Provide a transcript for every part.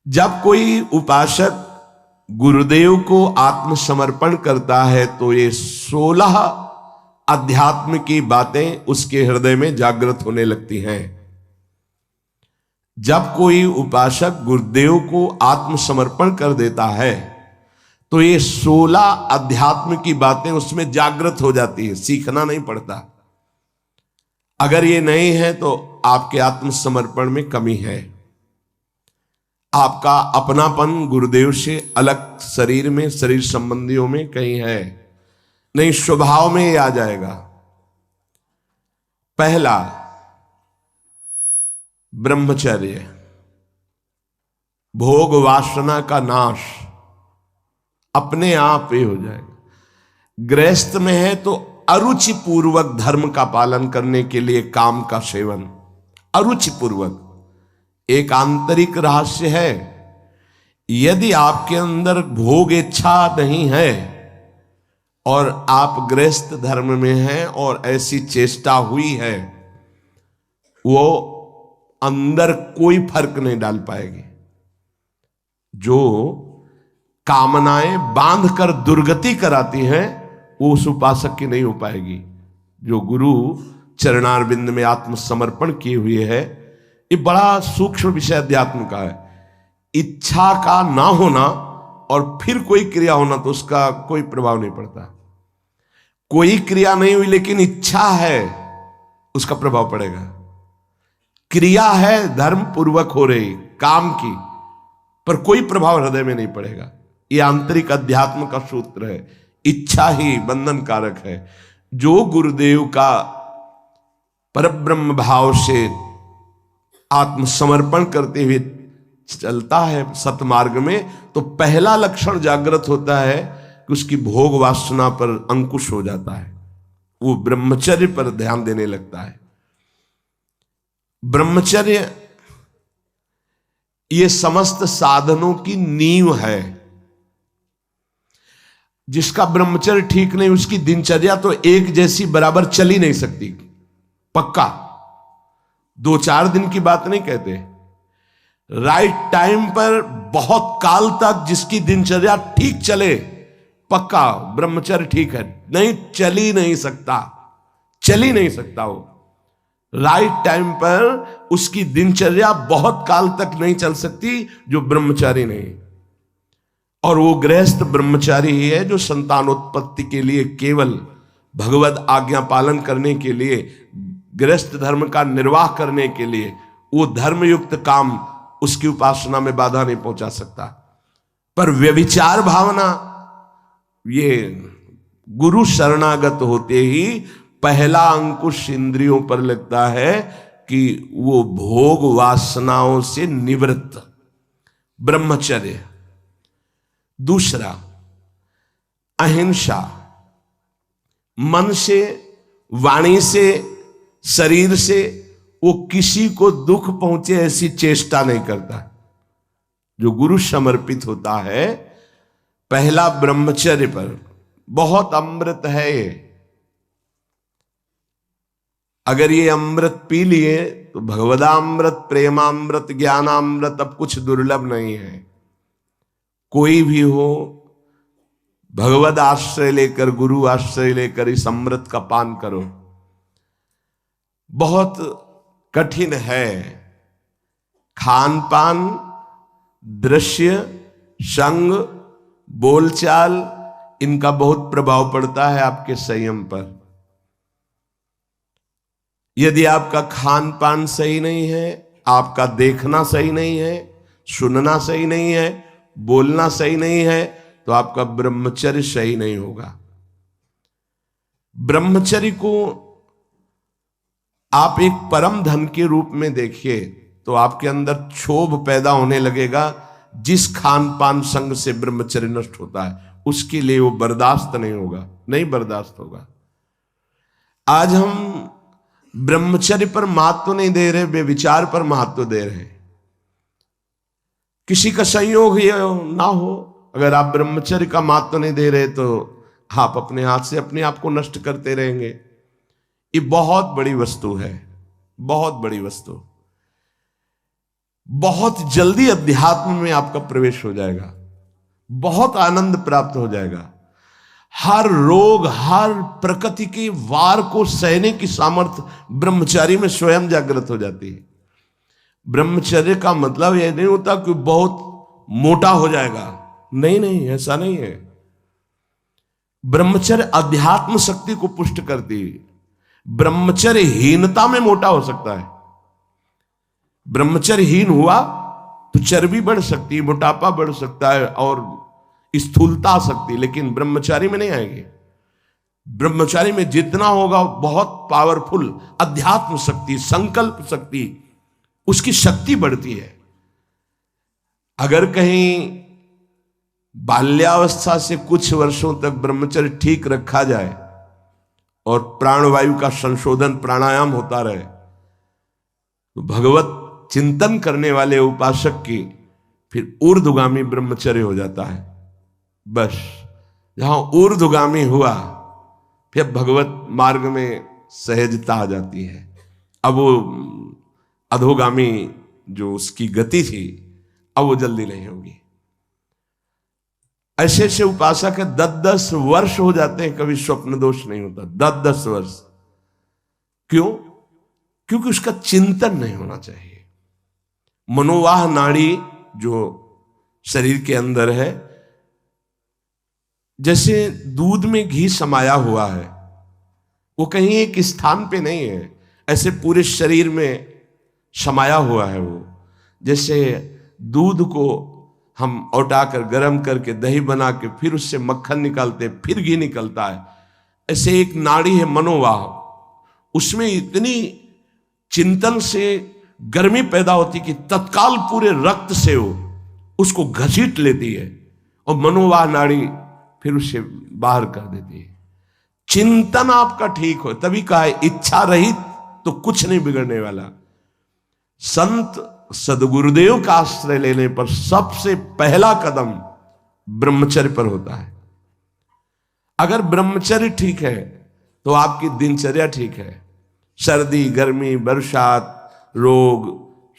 जब कोई उपासक गुरुदेव को आत्मसमर्पण करता है तो ये 16 अध्यात्म की बातें उसके हृदय में जागृत होने लगती हैं। जब कोई उपासक गुरुदेव को आत्मसमर्पण कर देता है तो ये 16 अध्यात्म की बातें उसमें जागृत हो जाती है, सीखना नहीं पड़ता। अगर ये नहीं है तो आपके आत्मसमर्पण में कमी है। आपका अपनापन गुरुदेव से अलग शरीर में, शरीर संबंधियों में कहीं है नहीं, स्वभाव में ही आ जाएगा। पहला, ब्रह्मचर्य, भोग वासना का नाश अपने आप ही हो जाएगा। गृहस्थ में है तो अरुचि पूर्वक धर्म का पालन करने के लिए काम का सेवन, अरुचि पूर्वक, एक आंतरिक रहस्य है। यदि आपके अंदर भोग इच्छा नहीं है और आप गृहस्थ धर्म में हैं और ऐसी चेष्टा हुई है, वो अंदर कोई फर्क नहीं डाल पाएगी। जो कामनाएं बांध कर दुर्गति कराती हैं वो उस उपासक की नहीं हो पाएगी। जो गुरु चरणारविंद में आत्मसमर्पण किए हुए है, ये बड़ा सूक्ष्म विषय अध्यात्म का है। इच्छा का ना होना और फिर कोई क्रिया होना तो उसका कोई प्रभाव नहीं पड़ता। कोई क्रिया नहीं हुई लेकिन इच्छा है, उसका प्रभाव पड़ेगा। क्रिया है धर्म पूर्वक हो रही काम की, पर कोई प्रभाव हृदय में नहीं पड़ेगा। यह आंतरिक अध्यात्म का सूत्र है। इच्छा ही बंधन कारक है। जो गुरुदेव का परब्रह्म भाव से आत्मसमर्पण करते हुए चलता है सतमार्ग में, तो पहला लक्षण जागृत होता है कि उसकी भोग वासना पर अंकुश हो जाता है। वो ब्रह्मचर्य पर ध्यान देने लगता है। ब्रह्मचर्य ये समस्त साधनों की नींव है। जिसका ब्रह्मचर्य ठीक नहीं, उसकी दिनचर्या तो एक जैसी बराबर चल ही नहीं सकती। पक्का 2-4 दिन की बात नहीं कहते। राइट टाइम पर बहुत काल तक जिसकी दिनचर्या ठीक चले, पक्का ब्रह्मचर्य ठीक है। नहीं, चल ही नहीं सकता, चल ही नहीं सकता। वो राइट टाइम पर उसकी दिनचर्या बहुत काल तक नहीं चल सकती जो ब्रह्मचारी नहीं। और वो गृहस्थ ब्रह्मचारी ही है जो संतानोत्पत्ति के लिए, केवल भगवत आज्ञा पालन करने के लिए, गृहस्थ धर्म का निर्वाह करने के लिए, वो धर्मयुक्त काम उसकी उपासना में बाधा नहीं पहुंचा सकता। पर व्यभिचार भावना, ये गुरु शरणागत होते ही पहला अंकुश इंद्रियों पर लगता है कि वो भोग वासनाओं से निवृत्त, ब्रह्मचर्य। दूसरा, अहिंसा, मन से, वाणी से, शरीर से वो किसी को दुख पहुंचे ऐसी चेष्टा नहीं करता। जो गुरु समर्पित होता है, पहला ब्रह्मचर्य पर, बहुत अमृत है ये। अगर ये अमृत पी लिए तो भगवदामृत, प्रेमामृत, ज्ञानामृत अब कुछ दुर्लभ नहीं है। कोई भी हो, भगवद आश्रय लेकर, गुरु आश्रय लेकर इस अमृत का पान करो। बहुत कठिन है। खान पान, दृश्य, संग, बोलचाल, इनका बहुत प्रभाव पड़ता है आपके संयम पर। यदि आपका खान पान सही नहीं है, आपका देखना सही नहीं है, सुनना सही नहीं है, बोलना सही नहीं है, तो आपका ब्रह्मचर्य सही नहीं होगा। ब्रह्मचर्य को आप एक परम धन के रूप में देखिए तो आपके अंदर क्षोभ पैदा होने लगेगा। जिस खान पान संग से ब्रह्मचर्य नष्ट होता है उसके लिए वो बर्दाश्त नहीं होगा, नहीं बर्दाश्त होगा। आज हम ब्रह्मचर्य पर महत्व नहीं दे रहे, व्यभिचार पर महत्व दे रहे। किसी का संयोग ये ना हो, अगर आप ब्रह्मचर्य का महत्व नहीं दे रहे तो आप अपने हाथ से अपने आप को नष्ट करते रहेंगे। ये बहुत बड़ी वस्तु है, बहुत बड़ी वस्तु। बहुत जल्दी अध्यात्म में आपका प्रवेश हो जाएगा, बहुत आनंद प्राप्त हो जाएगा। हर रोग, हर प्रकृति के वार को सहने की सामर्थ्य ब्रह्मचारी में स्वयं जागृत हो जाती है। ब्रह्मचर्य का मतलब यह नहीं होता कि बहुत मोटा हो जाएगा, नहीं नहीं, ऐसा नहीं है। ब्रह्मचर्य अध्यात्म शक्ति को पुष्ट करती है। ब्रह्मचर्यहीनता में मोटा हो सकता है। ब्रह्मचर्यहीन हुआ तो चर्बी बढ़ सकती है, मोटापा बढ़ सकता है और स्थूलता आ सकती है, लेकिन ब्रह्मचारी में नहीं आएगी। ब्रह्मचारी में जितना होगा बहुत पावरफुल अध्यात्म शक्ति, संकल्प शक्ति, उसकी शक्ति बढ़ती है। अगर कहीं बाल्यावस्था से कुछ वर्षों तक ब्रह्मचर्य ठीक रखा जाए और प्राणवायु का संशोधन प्राणायाम होता रहे तो भगवत चिंतन करने वाले उपासक की फिर ऊर्ध्वगामी ब्रह्मचर्य हो जाता है। बस जहां ऊर्ध्वगामी हुआ फिर भगवत मार्ग में सहजता आ जाती है। अब वो अधोगामी जो उसकी गति थी अब वो जल्दी नहीं होगी। ऐसे ऐसे उपासक है 10-10 वर्ष हो जाते हैं, कभी स्वप्न दोष नहीं होता। 10-10 वर्ष क्यों? क्योंकि उसका चिंतन नहीं होना चाहिए। मनोवाह नाड़ी जो शरीर के अंदर है, जैसे दूध में घी समाया हुआ है, वो कहीं एक स्थान पे नहीं है, ऐसे पूरे शरीर में समाया हुआ है। वो जैसे दूध को हम औटाकर गर्म करके दही बना के फिर उससे मक्खन निकालते, फिर घी निकलता है, ऐसे एक नाड़ी है मनोवाह, उसमें इतनी चिंतन से गर्मी पैदा होती कि तत्काल पूरे रक्त से वो उसको घसीट लेती है और मनोवाह नाड़ी फिर उसे बाहर कर देती है। चिंतन आपका ठीक हो, तभी कहा है इच्छा रहित तो कुछ नहीं बिगड़ने वाला। संत सदगुरुदेव का आश्रय लेने पर सबसे पहला कदम ब्रह्मचर्य पर होता है। अगर ब्रह्मचर्य ठीक है तो आपकी दिनचर्या ठीक है। सर्दी, गर्मी, बरसात, रोग,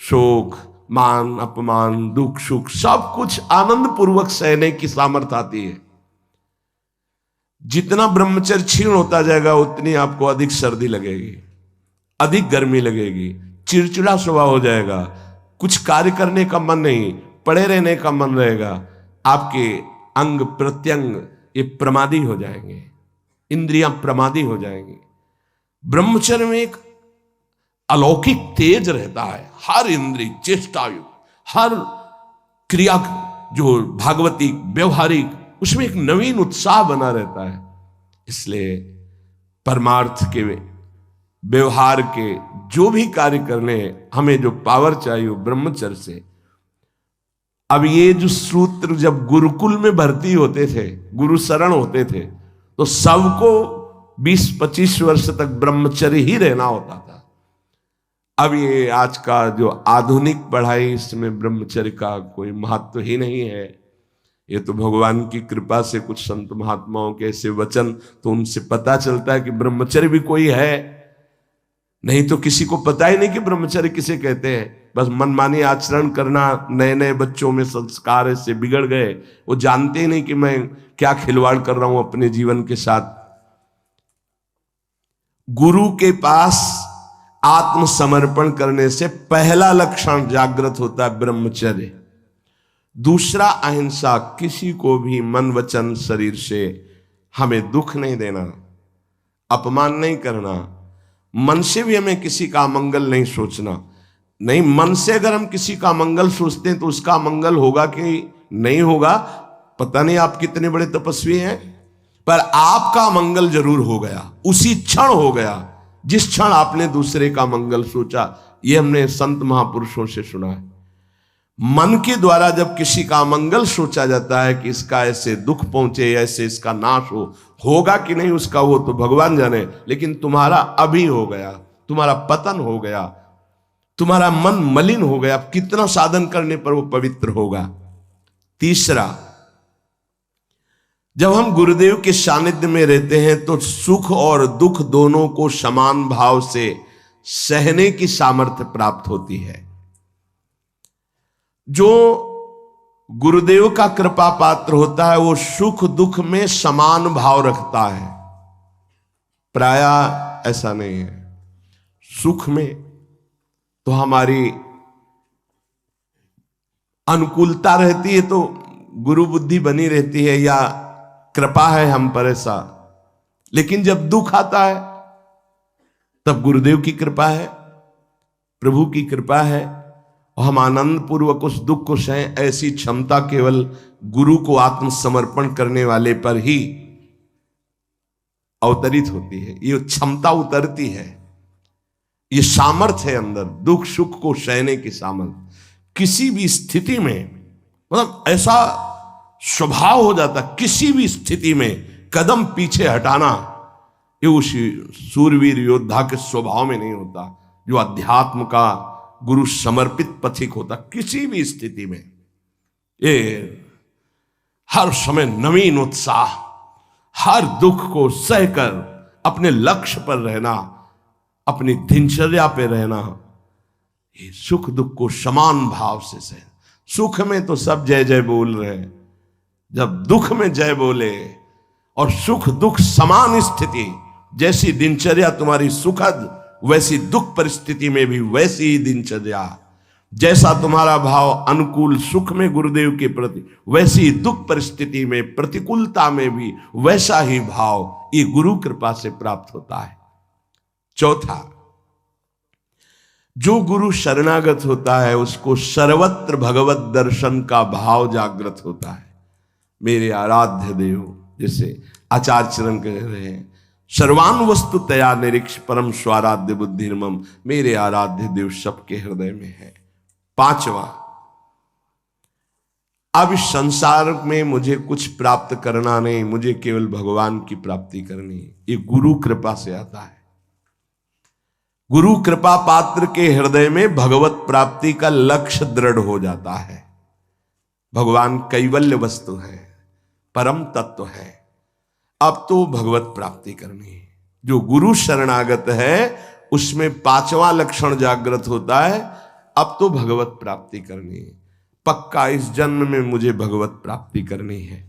शोक, मान अपमान, दुख सुख, सब कुछ आनंद पूर्वक सहने की सामर्थ्य आती है। जितना ब्रह्मचर्य क्षीण होता जाएगा उतनी आपको अधिक सर्दी लगेगी, अधिक गर्मी लगेगी, चिड़चिड़ा स्वभाव हो जाएगा, कुछ कार्य करने का मन नहीं, पड़े रहने का मन रहेगा, आपके अंग प्रत्यंग ये प्रमादी हो जाएंगे, इंद्रियां प्रमादी हो जाएंगी। ब्रह्मचर्य में एक अलौकिक तेज रहता है। हर इंद्रिय, चेष्टा, हर क्रिया जो भागवतिक व्यवहारिक, उसमें एक नवीन उत्साह बना रहता है। इसलिए परमार्थ के व्यवहार के जो भी कार्य करने हमें जो पावर चाहिए वो ब्रह्मचर्य से। अब ये जो सूत्र जब गुरुकुल में भर्ती होते थे, गुरु शरण होते थे, तो सबको 20-25 वर्ष तक ब्रह्मचर्य ही रहना होता था। अब ये आज का जो आधुनिक पढ़ाई, इसमें ब्रह्मचर्य का कोई महत्व ही नहीं है। ये तो भगवान की कृपा से कुछ संत महात्माओं के ऐसे वचन, तो उनसे पता चलता है कि ब्रह्मचर्य भी कोई है, नहीं तो किसी को पता ही नहीं कि ब्रह्मचर्य किसे कहते हैं। बस मनमानी आचरण करना, नए नए बच्चों में संस्कार ऐसे बिगड़ गए, वो जानते ही नहीं कि मैं क्या खिलवाड़ कर रहा हूं अपने जीवन के साथ। गुरु के पास आत्मसमर्पण करने से पहला लक्षण जागृत होता है ब्रह्मचर्य। दूसरा अहिंसा, किसी को भी मन वचन शरीर से हमें दुख नहीं देना, अपमान नहीं करना, मन से भी हमें किसी का मंगल नहीं सोचना। नहीं, मन से अगर हम किसी का मंगल सोचते हैं तो उसका मंगल होगा कि नहीं होगा पता नहीं, आप कितने बड़े तपस्वी हैं, पर आपका मंगल जरूर हो गया, उसी क्षण हो गया जिस क्षण आपने दूसरे का मंगल सोचा। यह हमने संत महापुरुषों से सुना है। मन के द्वारा जब किसी का मंगल सोचा जाता है कि इसका ऐसे दुख पहुंचे, ऐसे इसका नाश होगा कि नहीं उसका वो तो भगवान जाने, लेकिन तुम्हारा अभी हो गया, तुम्हारा पतन हो गया, तुम्हारा मन मलिन हो गया। कितना साधन करने पर वो पवित्र होगा। तीसरा, जब हम गुरुदेव के सानिध्य में रहते हैं तो सुख और दुख दोनों को समान भाव से सहने की सामर्थ्य प्राप्त होती है। जो गुरुदेव का कृपा पात्र होता है वो सुख दुख में समान भाव रखता है। प्रायः ऐसा नहीं है। सुख में तो हमारी अनुकूलता रहती है, तो गुरु बुद्धि बनी रहती है या कृपा है हम पर ऐसा। लेकिन जब दुख आता है तब गुरुदेव की कृपा है, प्रभु की कृपा है, और हम आनंद पूर्वक उस दुख को सहें। ऐसी क्षमता केवल गुरु को आत्मसमर्पण करने वाले पर ही अवतरित होती है। ये क्षमता उतरती है, ये सामर्थ्य है अंदर, दुख सुख को सहने की सामर्थ्य। किसी भी स्थिति में, मतलब ऐसा स्वभाव हो जाता, किसी भी स्थिति में कदम पीछे हटाना ये उस सूरवीर योद्धा के स्वभाव में नहीं होता, जो अध्यात्म का गुरु समर्पित पथिक होता। किसी भी स्थिति में ये हर समय नवीन उत्साह, हर दुख को सहकर अपने लक्ष्य पर रहना, अपनी दिनचर्या पे रहना, ये सुख दुख को समान भाव से सह। सुख में तो सब जय जय बोल रहे हैं, जब दुख में जय बोले और सुख दुख समान स्थिति, जैसी दिनचर्या तुम्हारी सुखद वैसी दुख परिस्थिति में भी वैसी ही दिनचर्या, जैसा तुम्हारा भाव अनुकूल सुख में गुरुदेव के प्रति, वैसी दुख परिस्थिति में प्रतिकूलता में भी वैसा ही भाव ये गुरु कृपा से प्राप्त होता है। चौथा, जो गुरु शरणागत होता है उसको सर्वत्र भगवत दर्शन का भाव जागृत होता है। मेरे आराध्य देव, जैसे आचार्य चरण कह रहे हैं, सर्वान वस्तु तया निरीक्ष परम स्वाराध्य बुद्धिर्मम, मेरे आराध्य देव सबके हृदय में है। पांचवा, अब इस संसार में मुझे कुछ प्राप्त करना नहीं, मुझे केवल भगवान की प्राप्ति करनी है। ये गुरु कृपा से आता है। गुरु कृपा पात्र के हृदय में भगवत प्राप्ति का लक्ष्य दृढ़ हो जाता है। भगवान कैवल्य वस्तु है, परम तत्व है, अब तो भगवत प्राप्ति करनी है। जो गुरु शरणागत है उसमें पांचवा लक्षण जागृत होता है, अब तो भगवत प्राप्ति करनी है, पक्का इस जन्म में मुझे भगवत प्राप्ति करनी है।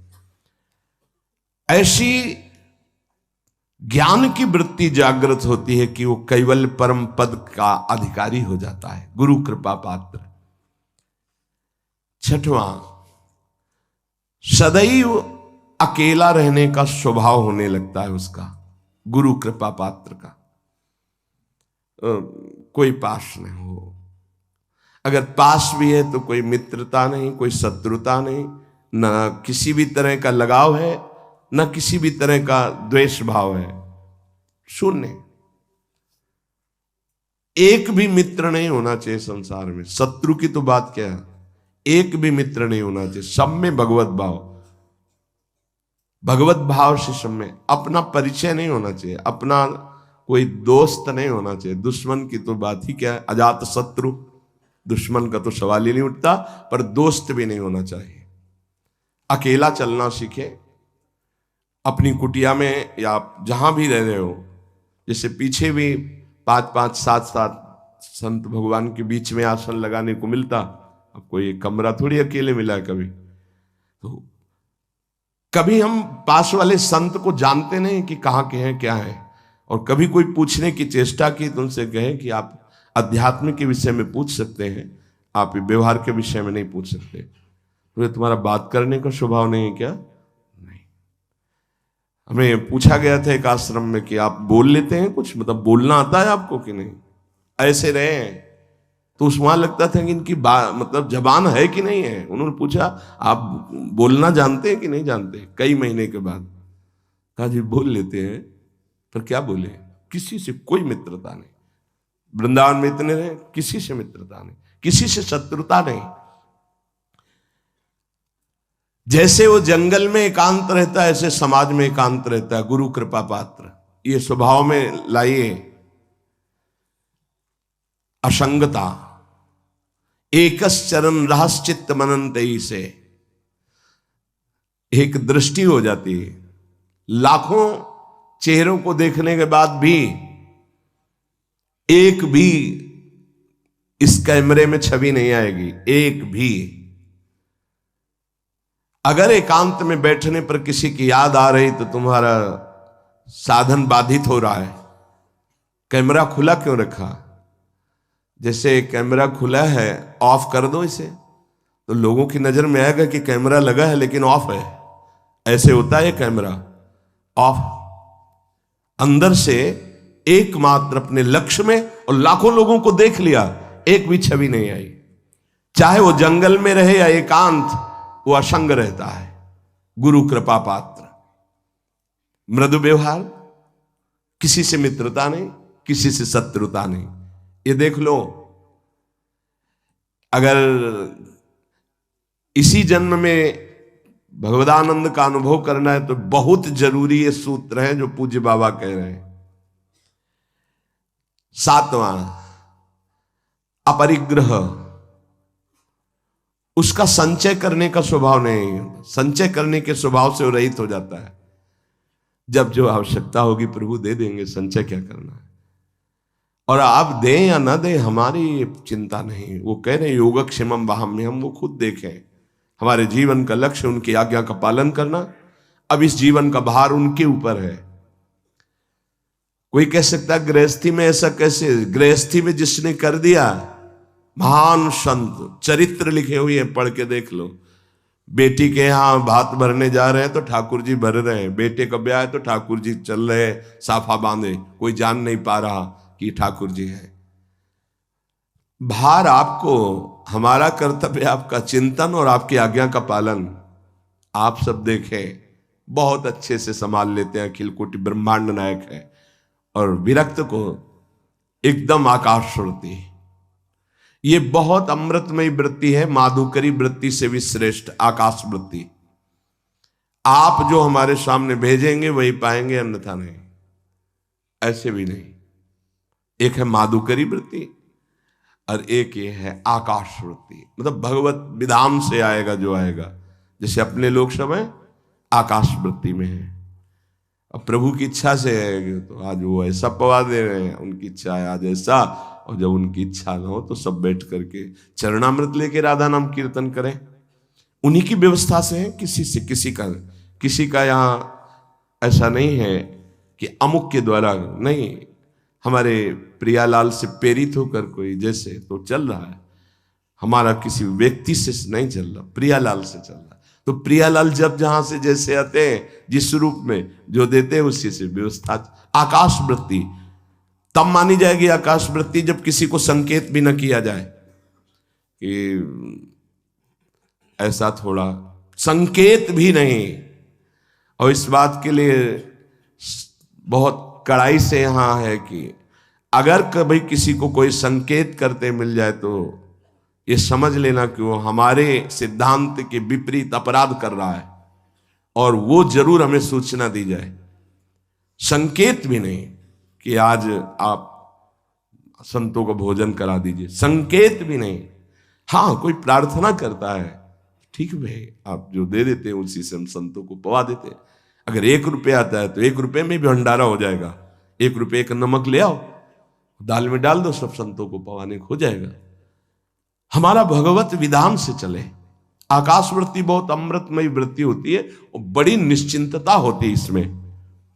ऐसी ज्ञान की वृत्ति जागृत होती है कि वो कैवल्य परम पद का अधिकारी हो जाता है, गुरु कृपा पात्र। छठवां, सदैव अकेला रहने का स्वभाव होने लगता है उसका, गुरु कृपा पात्र का। कोई पास नहीं हो, अगर पास भी है तो कोई मित्रता नहीं, कोई शत्रुता नहीं, ना किसी भी तरह का लगाव है, न किसी भी तरह का द्वेष भाव है, शून्य। एक भी मित्र नहीं होना चाहिए संसार में। शत्रु की तो बात क्या है, एक भी मित्र नहीं होना चाहिए। सब में भगवत भाव, भगवत भाव से सब में। अपना परिचय नहीं होना चाहिए, अपना कोई दोस्त नहीं होना चाहिए। दुश्मन की तो बात ही क्या है, अजात शत्रु, दुश्मन का तो सवाल ही नहीं उठता, पर दोस्त भी नहीं होना चाहिए। अकेला चलना सीखे, अपनी कुटिया में या जहां भी रह रहे हो। जैसे पीछे भी 5-5, 7-7 संत भगवान के बीच में आसन लगाने को मिलता, अब कोई कमरा थोड़ी अकेले मिला है कभी। तो कभी हम पास वाले संत को जानते नहीं कि कहाँ के हैं क्या है, और कभी कोई पूछने की चेष्टा की तो उनसे कहें कि आप अध्यात्म के विषय में पूछ सकते हैं, आप व्यवहार के विषय में नहीं पूछ सकते। तो ये तुम्हारा बात करने का स्वभाव नहीं है क्या? नहीं। हमें पूछा गया था एक आश्रम में कि आप बोल लेते हैं कुछ, मतलब बोलना आता है आपको कि नहीं? ऐसे रहे हैं तो उस वहां लगता था कि इनकी मतलब जबान है कि नहीं है। उन्होंने पूछा आप बोलना जानते हैं कि नहीं जानते? कई महीने के बाद कहा जी बोल लेते हैं, पर क्या बोले, किसी से कोई मित्रता नहीं। वृंदावन में इतने रहे, किसी से मित्रता नहीं, किसी से शत्रुता नहीं। जैसे वो जंगल में एकांत रहता है ऐसे समाज में एकांत रहता है। गुरु कृपा पात्र ये स्वभाव में लाइए असंगता। एकश्चरण रहस्चित्त मनंतई से एक दृष्टि हो जाती है। लाखों चेहरों को देखने के बाद भी एक भी इस कैमरे में छवि नहीं आएगी एक भी। अगर एकांत में बैठने पर किसी की याद आ रही तो तुम्हारा साधन बाधित हो रहा है। कैमरा खुला क्यों रखा? जैसे कैमरा खुला है, ऑफ कर दो इसे तो लोगों की नजर में आएगा कि कैमरा लगा है लेकिन ऑफ है। ऐसे होता है कैमरा ऑफ। अंदर से एकमात्र अपने लक्ष्य में, और लाखों लोगों को देख लिया, एक भी छवि नहीं आई। चाहे वो जंगल में रहे या एकांत, वो असंग रहता है। गुरु कृपा पात्र, मृदु व्यवहार, किसी से मित्रता नहीं, किसी से शत्रुता नहीं। ये देख लो, अगर इसी जन्म में भगवदानंद का अनुभव करना है तो बहुत जरूरी ये सूत्र है जो पूज्य बाबा कह रहे हैं। 7वां, अपरिग्रह। उसका संचय करने का स्वभाव नहीं, संचय करने के स्वभाव से वो रहित हो जाता है। जब जो आवश्यकता होगी प्रभु दे देंगे, संचय क्या करना है। और आप दें या ना दें हमारी चिंता नहीं। वो कह रहे योगक्षेमम वहाम्यहम्, वो खुद देखें। हमारे जीवन का लक्ष्य उनकी आज्ञा का पालन करना। अब इस जीवन का भार उनके ऊपर है। कोई कह सकता है गृहस्थी में ऐसा कैसे? गृहस्थी में जिसने कर दिया, महान संत चरित्र लिखे हुए हैं, पढ़ के देख लो। बेटी के यहां भात भरने जा रहे हैं तो ठाकुर जी भर रहे हैं। बेटे का ब्याह है तो ठाकुर जी चल रहे हैं साफा बांधे, कोई जान नहीं पा रहा कि ठाकुर जी है। भार आपको, हमारा कर्तव्य आपका चिंतन और आपकी आज्ञा का पालन। आप सब देखें, बहुत अच्छे से संभाल लेते हैं, अखिल कोटि ब्रह्मांड नायक है। और विरक्त को एकदम आकाश वृत्ति। ये बहुत अमृतमयी वृत्ति है, माधुकरी वृत्ति से भी श्रेष्ठ आकाश वृत्ति। आप जो हमारे सामने भेजेंगे वही पाएंगे, अन्यथा नहीं। ऐसे भी नहीं। एक है माधुकरी वृत्ति और एक ये है आकाश वृत्ति। मतलब भगवत विधान से आएगा जो आएगा। जैसे अपने लोग सब हैं आकाश वृत्ति में है, अब प्रभु की इच्छा से है तो आज वो ऐसा पवा दे रहे हैं, उनकी इच्छा है आज ऐसा। और जब उनकी इच्छा ना हो तो सब बैठ करके चरणामृत लेके राधा नाम कीर्तन करें। उन्हीं की व्यवस्था से है, किसी से किसी का यहाँ ऐसा नहीं है कि अमुक के द्वारा नहीं। हमारे प्रियालाल से प्रेरित होकर कोई जैसे तो चल रहा है, हमारा किसी व्यक्ति से नहीं चल रहा, प्रियालाल से चल रहा। तो प्रियालाल जब जहां से जैसे आते हैं, जिस रूप में जो देते हैं उसी से व्यवस्था। आकाश वृत्ति तब मानी जाएगी आकाश वृत्ति जब किसी को संकेत भी न किया जाए कि ऐसा, थोड़ा संकेत भी नहीं। और इस बात के लिए बहुत कड़ाई से यहां है कि अगर कभी किसी को कोई संकेत करते मिल जाए तो ये समझ लेना कि वो हमारे सिद्धांत के विपरीत अपराध कर रहा है, और वो जरूर हमें सूचना दी जाए। संकेत भी नहीं कि आज आप संतों को भोजन करा दीजिए, संकेत भी नहीं। हाँ, कोई प्रार्थना करता है, ठीक भाई, आप जो दे देते हैं उसी से हम संतों को पवा देते हैं। अगर 1 रुपया आता है तो 1 रुपये में भी भंडारा हो जाएगा। 1 रुपये का नमक ले आओ, दाल में डाल दो, सब संतों को पवाने हो जाएगा। हमारा भगवत विधान से चले। आकाश वृत्ति बहुत अमृतमयी वृत्ति होती है, और बड़ी निश्चिंतता होती है इसमें,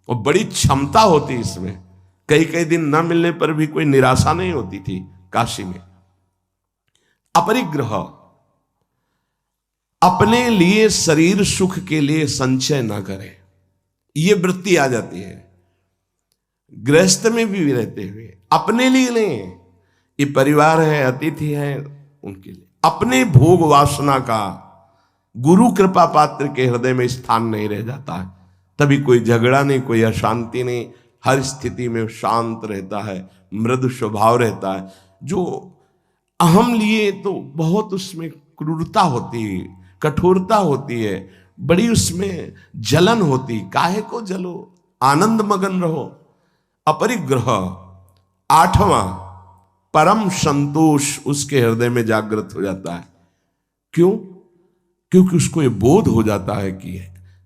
और बड़ी क्षमता होती है इसमें। कई दिन न मिलने पर भी कोई निराशा नहीं होती थी काशी में। अपरिग्रह, अपने लिए शरीर सुख के लिए संचय ना करें, ये वृत्ति आ जाती है। गृहस्थ में भी रहते हुए अपने लिए नहीं, ये परिवार है, अतिथि है, उनके लिए अपने भोग वासना का गुरु कृपा पात्र के हृदय में स्थान नहीं रह जाता है। तभी कोई झगड़ा नहीं, कोई अशांति नहीं, हर स्थिति में शांत रहता है, मृदु स्वभाव रहता है। जो अहम लिए तो बहुत उसमें क्रूरता होती है, कठोरता होती है, बड़ी उसमें जलन होती। काहे को जलो, आनंद मगन रहो। अपरिग्रह। 8वां, परम संतोष उसके हृदय में जागृत हो जाता है। क्यों? क्योंकि उसको ये बोध हो जाता है कि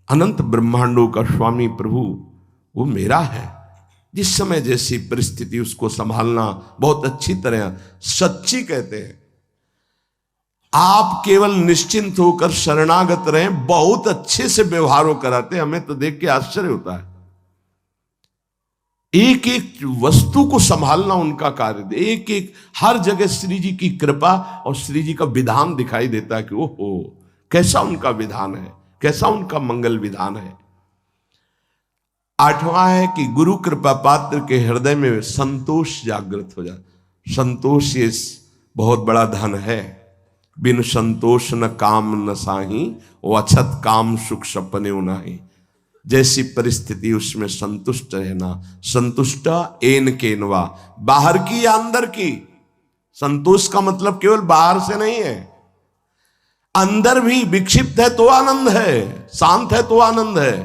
अनंत ब्रह्मांडों का स्वामी प्रभु वो मेरा है, जिस समय जैसी परिस्थिति उसको संभालना बहुत अच्छी तरह। सच्ची कहते हैं, आप केवल निश्चिंत होकर शरणागत रहें, बहुत अच्छे से व्यवहारों कराते। हमें तो देख के आश्चर्य होता है। एक एक वस्तु को संभालना उनका कार्य, एक एक हर जगह श्री जी की कृपा और श्री जी का विधान दिखाई देता है कि ओहो कैसा उनका विधान है, कैसा उनका मंगल विधान है। आठवां है कि गुरु कृपा पात्र के हृदय में संतोष जागृत हो जाए। संतोष ये बहुत बड़ा धन है। बिन संतोष न काम न साही, वो अछत काम सुख सपने नाही। जैसी परिस्थिति उसमें संतुष्ट रहना। संतुष्ट एन केनवा, बाहर की या अंदर की। संतोष का मतलब केवल बाहर से नहीं है, अंदर भी विक्षिप्त है तो आनंद है, शांत है तो आनंद है।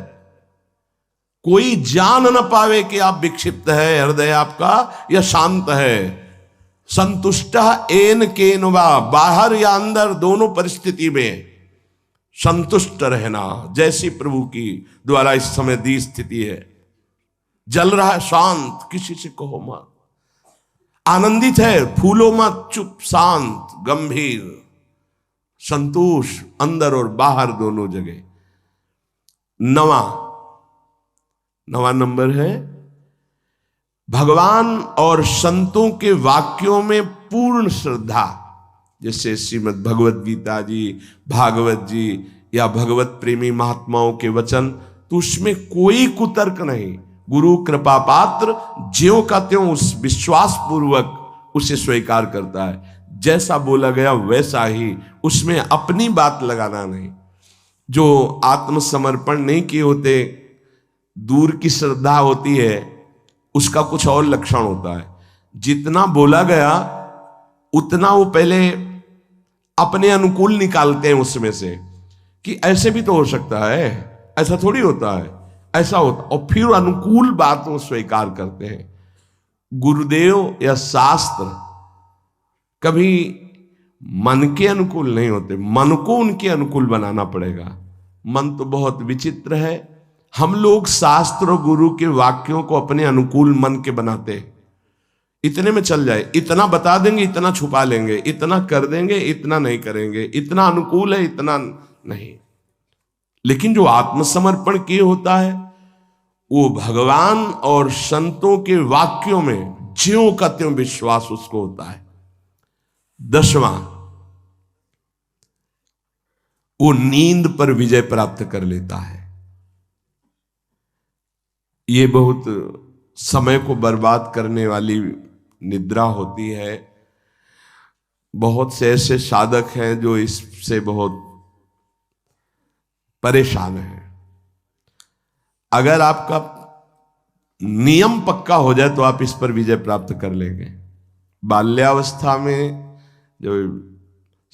कोई जान न पावे कि आप विक्षिप्त है, हृदय आपका या शांत है। संतुष्ट एन केनवा, बाहर या अंदर दोनों परिस्थिति में संतुष्ट रहना। जैसी प्रभु की द्वारा इस समय दी स्थिति है, जल रहा है शांत, किसी से कहो मत। आनंदित है, फूलो मत, चुप शांत गंभीर। संतोष अंदर और बाहर दोनों जगह। नवा नंबर है भगवान और संतों के वाक्यों में पूर्ण श्रद्धा। जैसे श्रीमद् भगवत गीता जी, भागवत जी या भगवत प्रेमी महात्माओं के वचन, तो उसमें कोई कुतर्क नहीं। गुरु कृपा पात्र ज्यों का त्यों उस विश्वास पूर्वक उसे स्वीकार करता है। जैसा बोला गया वैसा ही, उसमें अपनी बात लगाना नहीं। जो आत्मसमर्पण नहीं किए होते, दूर की श्रद्धा होती है, उसका कुछ और लक्षण होता है। जितना बोला गया उतना वो पहले अपने अनुकूल निकालते हैं उसमें से, कि ऐसे भी तो हो सकता है, ऐसा थोड़ी होता है, ऐसा होता, और फिर अनुकूल बात वो स्वीकार करते हैं। गुरुदेव या शास्त्र कभी मन के अनुकूल नहीं होते, मन को उनके अनुकूल बनाना पड़ेगा। मन तो बहुत विचित्र है। हम लोग शास्त्र और गुरु के वाक्यों को अपने अनुकूल मन के बनाते हैं। इतने में चल जाए, इतना बता देंगे, इतना छुपा लेंगे, इतना कर देंगे, इतना नहीं करेंगे, इतना अनुकूल है, इतना नहीं। लेकिन जो आत्मसमर्पण किए होता है, वो भगवान और संतों के वाक्यों में ज्यों का त्यों विश्वास उसको होता है। 10वां, वो नींद पर विजय प्राप्त कर लेता है। ये बहुत समय को बर्बाद करने वाली निद्रा होती है। बहुत से ऐसे साधक हैं जो इससे बहुत परेशान हैं। अगर आपका नियम पक्का हो जाए तो आप इस पर विजय प्राप्त कर लेंगे। बाल्यावस्था में जो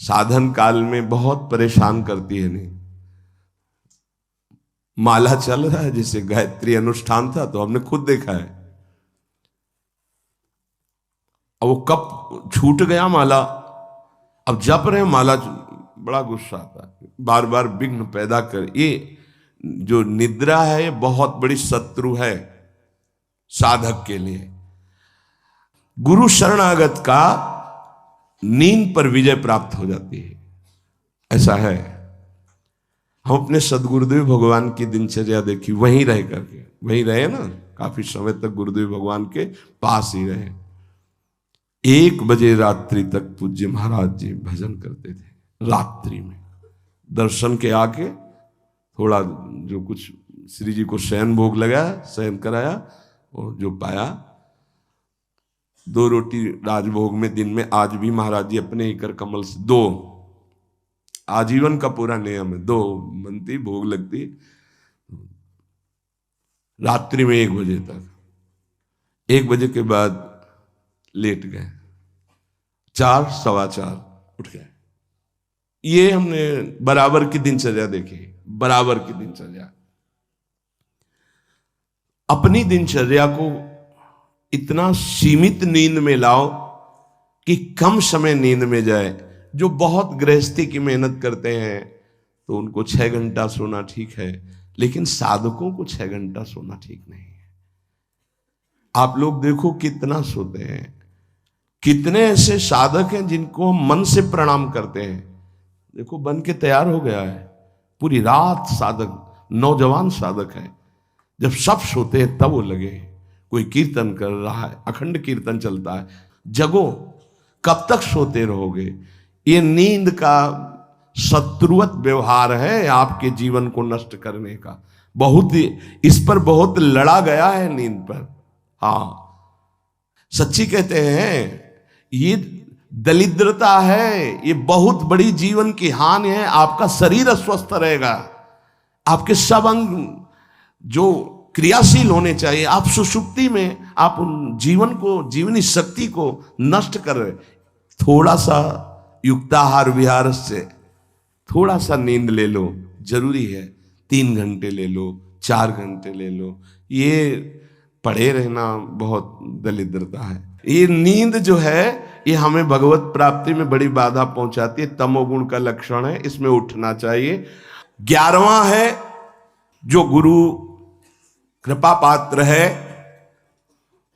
साधन काल में बहुत परेशान करती है। नहीं, माला चल रहा है, जैसे गायत्री अनुष्ठान था तो हमने खुद देखा है, अब वो कब छूट गया माला, अब जप रहे माला, बड़ा गुस्सा आता है, बार बार विघ्न पैदा कर। ये जो निद्रा है ये बहुत बड़ी शत्रु है साधक के लिए। गुरु शरणागत का नींद पर विजय प्राप्त हो जाती है, ऐसा है। हम अपने सदगुरुदेव भगवान की दिनचर्या देखी, वहीं रह करके, वहीं रहे ना, काफी समय तक गुरुदेव भगवान के पास ही रहे। 1 बजे रात्रि तक पूज्य महाराज जी भजन करते थे। रात्रि में दर्शन के आके थोड़ा जो कुछ श्री जी को शयन भोग लगाया, शयन कराया, और जो पाया 2 रोटी राजभोग में दिन में। आज भी महाराज जी अपने ही कर कमल से 2, आजीवन का पूरा नियम है, 2 बनती, भोग लगती। रात्रि में 1 बजे तक, 1 बजे के बाद लेट गए, 4, 4:15 उठ गए। ये हमने बराबर की दिनचर्या देखी, बराबर की दिनचर्या। अपनी दिनचर्या को इतना सीमित नींद में लाओ कि कम समय नींद में जाए। जो बहुत गृहस्थी की मेहनत करते हैं तो उनको 6 घंटा सोना ठीक है, लेकिन साधकों को 6 घंटा सोना ठीक नहीं है। आप लोग देखो कितना सोते हैं। कितने ऐसे साधक हैं जिनको हम मन से प्रणाम करते हैं। देखो बन के तैयार हो गया है, पूरी रात साधक, नौजवान साधक है, जब सब सोते हैं तब वो लगे। कोई कीर्तन कर रहा है, अखंड कीर्तन चलता है, जगो, कब तक सोते रहोगे। ये नींद का शत्रुवत व्यवहार है आपके जीवन को नष्ट करने का। बहुत इस पर बहुत लड़ा गया है नींद पर। हाँ, सच्ची कहते हैं, ये दरिद्रता है, ये बहुत बड़ी जीवन की हानि है। आपका शरीर अस्वस्थ रहेगा, आपके सब अंग जो क्रियाशील होने चाहिए, आप सुषुप्ति में आप उन जीवन को, जीवनी शक्ति को नष्ट कर रहे। थोड़ा सा युक्ताहार विहार से थोड़ा सा नींद ले लो, जरूरी है। 3 घंटे ले लो, 4 घंटे ले लो, ये पड़े रहना बहुत दरिद्रता है। ये नींद जो है ये हमें भगवत प्राप्ति में बड़ी बाधा पहुंचाती है, तमोगुण का लक्षण है, इसमें उठना चाहिए। 11वां है, जो गुरु कृपा पात्र है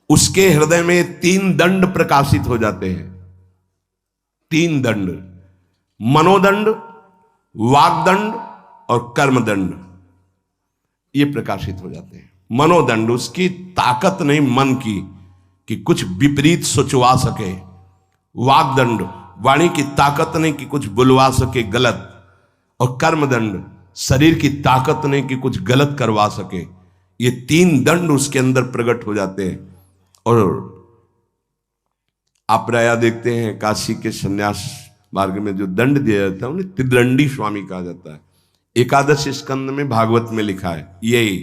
उसके हृदय में 3 दंड प्रकाशित हो जाते हैं। 3 दंड, मनोदंड, वागदंड और कर्मदंड, ये प्रकाशित हो जाते हैं। मनोदंड, उसकी ताकत नहीं मन की कि कुछ विपरीत सोचवा सके। वागदंड, वाणी की ताकत नहीं कि कुछ बुलवा सके गलत। और कर्मदंड, शरीर की ताकत नहीं कि कुछ गलत करवा सके। ये 3 दंड उसके अंदर प्रकट हो जाते हैं। और आप प्राय देखते हैं काशी के संन्यास मार्ग में जो दंड दिया जाता है उन्हें त्रिदंडी स्वामी कहा जाता है। एकादश स्कंद में भागवत में लिखा है यही।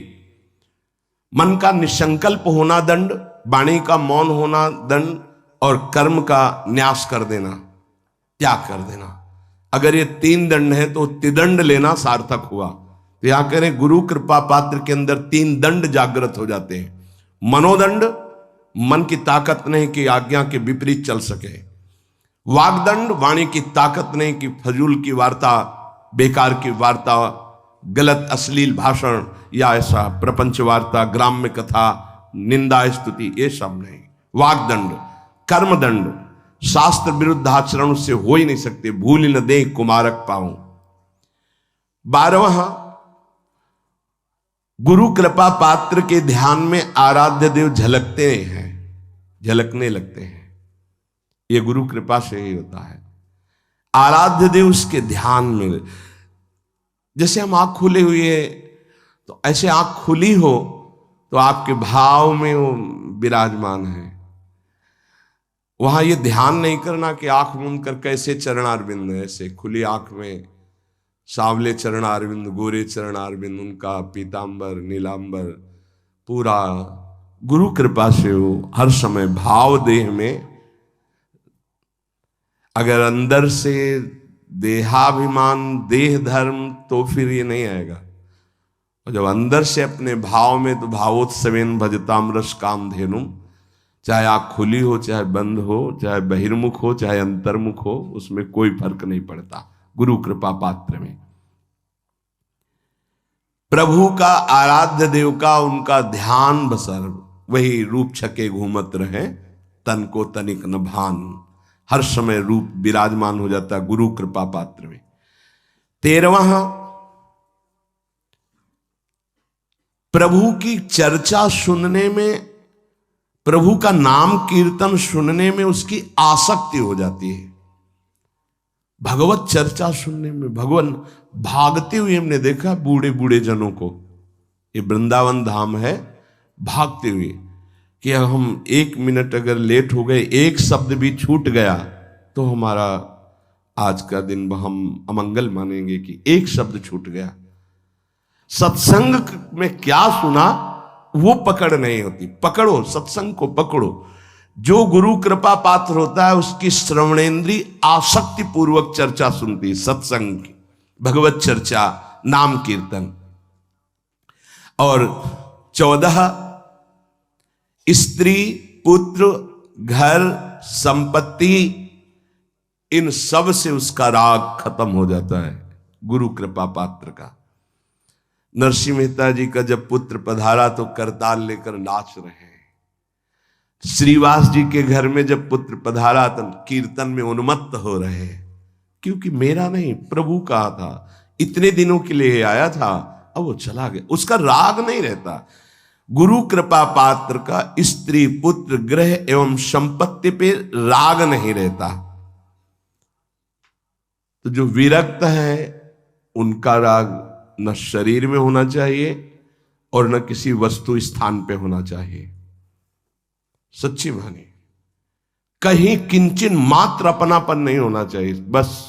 मन का निसंकल्प होना दंड, वाणी का मौन होना दंड, और कर्म का न्यास कर देना, त्याग कर देना। अगर ये 3 दंड है तो त्रिदंड लेना सार्थक हुआ। तो यहां करें गुरु कृपा पात्र के अंदर 3 दंड जागृत हो जाते हैं। मनोदंड, मन की ताकत नहीं कि आज्ञा के विपरीत चल सके। वागदंड, वाणी की ताकत नहीं कि फजूल की वार्ता, बेकार की वार्ता, गलत अश्लील भाषण या ऐसा प्रपंच वार्ता, ग्राम्य कथा, निंदा स्तुति, ये सब नहीं। वागदंड। कर्मदंड, शास्त्र विरुद्ध आचरण उससे हो ही नहीं सकते, भूल न दे कुमारक पाऊं। 12वां, गुरु कृपा पात्र के ध्यान में आराध्य देव झलकते हैं, झलकने लगते हैं। ये गुरु कृपा से ही होता है। आराध्य देव उसके ध्यान में, जैसे हम आंख खुले हुए तो ऐसे आंख खुली हो तो आपके भाव में वो विराजमान है। वहां ये ध्यान नहीं करना कि आंख मूंद कर कैसे चरणारविंद, ऐसे खुली आंख में सांवले चरणारविंद, गोरे चरणारविंद, उनका पीतांबर नीलांबर पूरा गुरु कृपा से हो हर समय भाव देह में। अगर अंदर से देहाभिमान, देह धर्म, तो फिर ये नहीं आएगा। और जब अंदर से अपने भाव में, तो भावोत्सवेन भजताम रस काम धेनुम, चाहे आँख खुली हो, चाहे बंद हो, चाहे बहिर्मुख हो, चाहे अंतर्मुख हो, उसमें कोई फर्क नहीं पड़ता। गुरु कृपा पात्र में प्रभु का, आराध्य देव का, उनका ध्यान बसर वही रूप छके घूमत रहे, तन को तनिक न भान। हर समय रूप विराजमान हो जाता है गुरु कृपा पात्र में। 13वां, प्रभु की चर्चा सुनने में, प्रभु का नाम कीर्तन सुनने में उसकी आसक्ति हो जाती है। भगवत चर्चा सुनने में, भगवान भागते हुए हमने देखा बूढ़े बूढ़े जनों को। ये वृंदावन धाम है, भागते हुए कि हम 1 मिनट अगर लेट हो गए, एक शब्द भी छूट गया तो हमारा आज का दिन हम अमंगल मानेंगे कि एक शब्द छूट गया। सत्संग में क्या सुना वो पकड़ नहीं होती। पकड़ो, सत्संग को पकड़ो। जो गुरु कृपा पात्र होता है उसकी श्रवणेन्द्री आसक्ति पूर्वक चर्चा सुनती है, सत्संग की, भगवत चर्चा, नाम कीर्तन। और 14, स्त्री, पुत्र, घर, संपत्ति, इन सब से उसका राग खत्म हो जाता है गुरु कृपा पात्र का। नरसिंह मेहता जी का जब पुत्र पधारा तो करताल लेकर नाच रहे हैं, श्रीवास जी के घर में जब पुत्र पधारा तो कीर्तन में उन्मत्त हो रहे हैं, क्योंकि मेरा नहीं प्रभु कहा था, इतने दिनों के लिए आया था, अब वो चला गया। उसका राग नहीं रहता। गुरु कृपा पात्र का स्त्री पुत्र ग्रह एवं संपत्ति पे राग नहीं रहता। तो जो विरक्त है उनका राग न शरीर में होना चाहिए और न किसी वस्तु स्थान पे होना चाहिए। सच्ची मानी कहीं किंचन मात्र अपनापन नहीं होना चाहिए। बस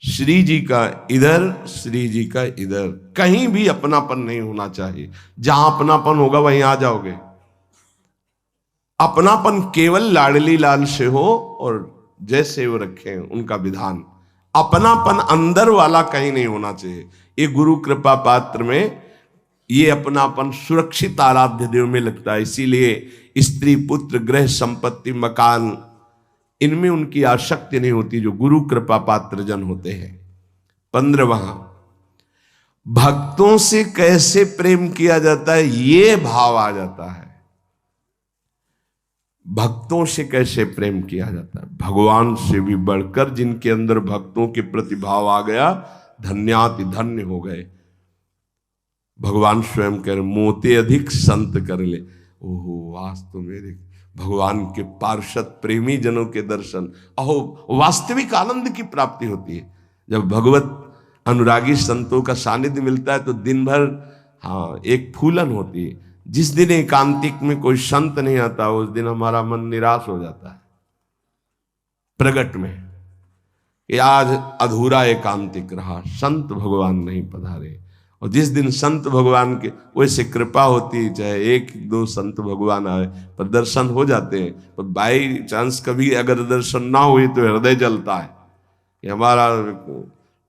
श्री जी का इधर, श्री जी का इधर, कहीं भी अपनापन नहीं होना चाहिए। जहां अपनापन होगा वहीं आ जाओगे। अपनापन केवल लाडली लाल से हो और जैसे वो रखे उनका विधान। अपनापन अंदर वाला कहीं नहीं होना चाहिए। ये गुरु कृपा पात्र में ये अपनापन सुरक्षित आराध्य देव में लगता है। इसीलिए स्त्री पुत्र गृह संपत्ति मकान इनमें उनकी आसक्ति नहीं होती जो गुरु कृपा पात्र जन होते हैं। 15वां, भक्तों से कैसे प्रेम किया जाता है, ये भाव आ जाता है। भक्तों से कैसे प्रेम किया जाता है, भगवान से भी बढ़कर जिनके अंदर भक्तों के प्रति भाव आ गया, धन्याति धन्य हो गए। भगवान स्वयं कह रहे मोते अधिक संत कर ले। ओहो वास्तव मेरे भगवान के पार्षद प्रेमी जनों के दर्शन, अहो वास्तविक आनंद की प्राप्ति होती है। जब भगवत अनुरागी संतों का सानिध्य मिलता है तो दिन भर एक फूलन होती है। जिस दिन एकांतिक में कोई संत नहीं आता उस दिन हमारा मन निराश हो जाता है प्रगट में कि आज अधूरा एकांतिक रहा, संत भगवान नहीं पधारे। और जिस दिन संत भगवान के वैसे कृपा होती है, चाहे एक दो संत भगवान आए पर दर्शन हो जाते हैं, पर बाई चांस कभी अगर दर्शन ना हुए तो हृदय जलता है कि हमारा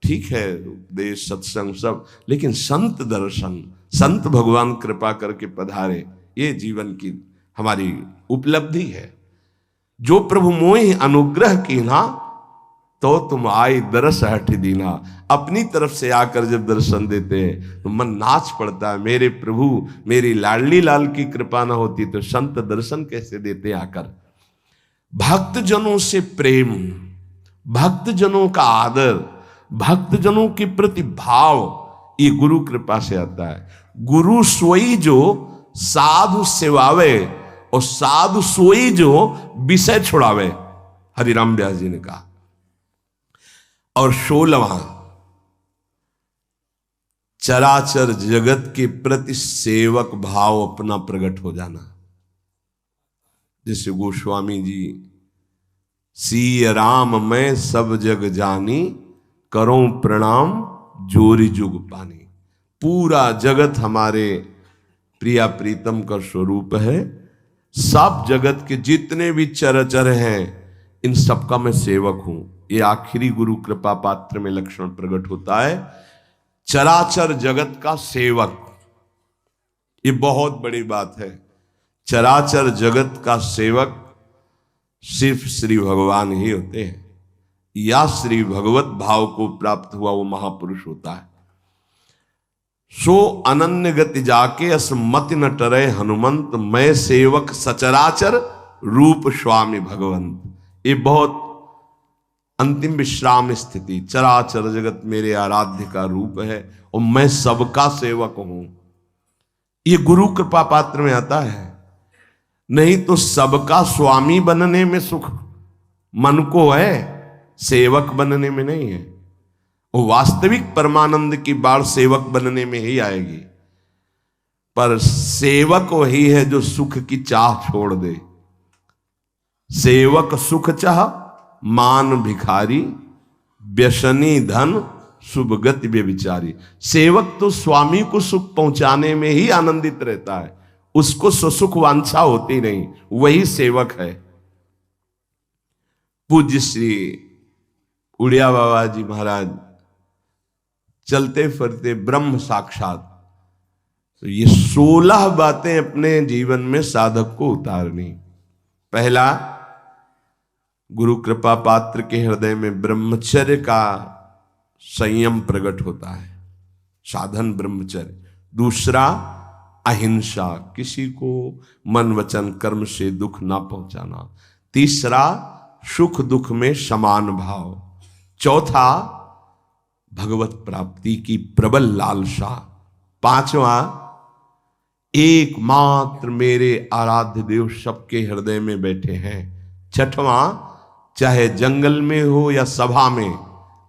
ठीक है देश सत्संग सब, लेकिन संत दर्शन, संत भगवान कृपा करके पधारे, ये जीवन की हमारी उपलब्धि है। जो प्रभु मोहि अनुग्रह कीन्हा तो तुम आई दरस हठ दीना। अपनी तरफ से आकर जब दर्शन देते हैं तो मन नाच पड़ता है, मेरे प्रभु मेरी लाडली लाल की कृपा ना होती तो संत दर्शन कैसे देते आकर। भक्तजनों से प्रेम, भक्तजनों का आदर, भक्तजनों के प्रति भाव, ये गुरु कृपा से आता है। गुरु सोई जो साधु सेवावे और साधु सोई जो विषय छुड़ावे, हरिराम व्यास जी ने कहा। और 16वां, चराचर जगत के प्रति सेवक भाव अपना प्रकट हो जाना। जैसे गोस्वामी जी, सीय राम मैं सब जग जानी, करो प्रणाम जोरी जुग पानी। पूरा जगत हमारे प्रिया प्रीतम का स्वरूप है। सब जगत के जितने भी चराचर हैं इन सबका मैं सेवक हूं। ये आखिरी गुरु कृपा पात्र में लक्षण प्रकट होता है, चराचर जगत का सेवक। ये बहुत बड़ी बात है। चराचर जगत का सेवक सिर्फ श्री भगवान ही होते हैं, या श्री भगवत भाव को प्राप्त हुआ वो महापुरुष होता है। सो अनन्य गति जाके असमति न टरे हनुमंत, मैं सेवक सचराचर रूप स्वामी भगवंत। ये बहुत अंतिम विश्राम स्थिति, चराचर जगत मेरे आराध्य का रूप है और मैं सबका सेवक हूं। ये गुरु कृपा पात्र में आता है। नहीं तो सबका स्वामी बनने में सुख मन को है, सेवक बनने में नहीं है। वो वास्तविक परमानंद की बाढ़ सेवक बनने में ही आएगी। पर सेवक वही है जो सुख की चाह छोड़ दे। सेवक सुख चाह मान भिखारी, व्यसनी धन शुभ गति व्यभिचारी। सेवक तो स्वामी को सुख पहुंचाने में ही आनंदित रहता है, उसको सुख वांछा होती नहीं, वही सेवक है। पूज्य श्री उड़िया बाबा जी महाराज चलते फिरते ब्रह्म साक्षात। तो ये 16 बातें अपने जीवन में साधक को उतारनी। पहला, गुरु कृपा पात्र के हृदय में ब्रह्मचर्य का संयम प्रकट होता है, साधन ब्रह्मचर्य। दूसरा, अहिंसा, किसी को मन वचन कर्म से दुख ना पहुंचाना। तीसरा, सुख दुख में समान भाव। चौथा, भगवत प्राप्ति की प्रबल लालसा। पांचवा, एकमात्र मेरे आराध्य देव सबके हृदय में बैठे हैं। छठवां, चाहे जंगल में हो या सभा में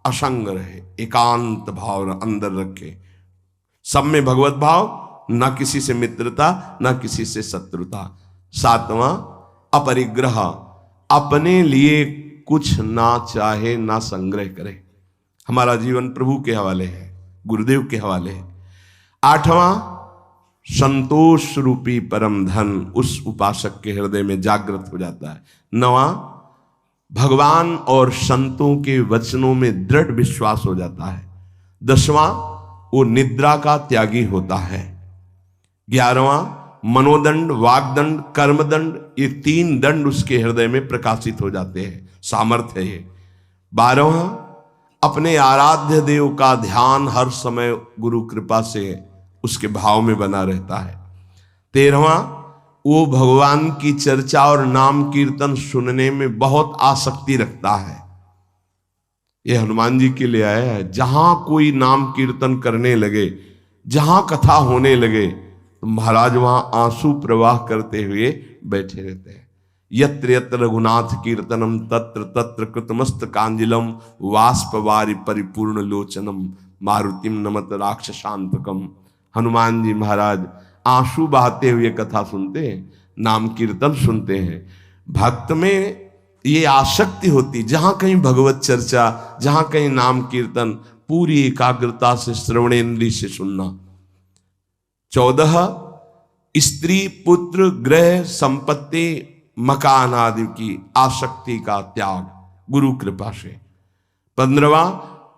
असंग रहे, एकांत भाव अंदर रखे, सब में भगवत भाव, ना किसी से मित्रता ना किसी से शत्रुता। सातवां, अपरिग्रह, अपने लिए कुछ ना चाहे ना संग्रह करे, हमारा जीवन प्रभु के हवाले है, गुरुदेव के हवाले है। आठवां, संतोष रूपी परम धन उस उपासक के हृदय में जागृत हो जाता है। नवां, भगवान और संतों के वचनों में दृढ़ विश्वास हो जाता है। दसवां, वो निद्रा का त्यागी होता है। 11वां, मनोदंड, वागदंड, कर्मदंड, ये 3 दंड उसके हृदय में प्रकाशित हो जाते हैं, सामर्थ्य है ये। 12वां, अपने आराध्य देव का ध्यान हर समय गुरु कृपा से उसके भाव में बना रहता है। 13वां, वो भगवान की चर्चा और नाम कीर्तन सुनने में बहुत आसक्ति रखता है। ये हनुमान जी के लिए आया है, जहां कोई नाम कीर्तन करने लगे, जहां कथा होने लगे, तो महाराज वहां आंसू प्रवाह करते हुए बैठे रहते हैं। यत्र यत्र रघुनाथ कीर्तनम तत्र तत्र कृतमस्तकांजलिम वाष्पवारि परिपूर्ण लोचनम मारुतिम नमत राक्षसांतकम। हनुमान जी महाराज आंसू बहाते हुए कथा सुनते हैं, नाम कीर्तन सुनते हैं। भक्त में ये आसक्ति होती, जहां कहीं भगवत चर्चा, जहां कहीं नाम कीर्तन, पूरी एकाग्रता से श्रवणेन्द्रिय से सुनना। 14, स्त्री पुत्र गृह संपत्ति मकान आदि की आसक्ति का त्याग गुरु कृपा से। 15वां,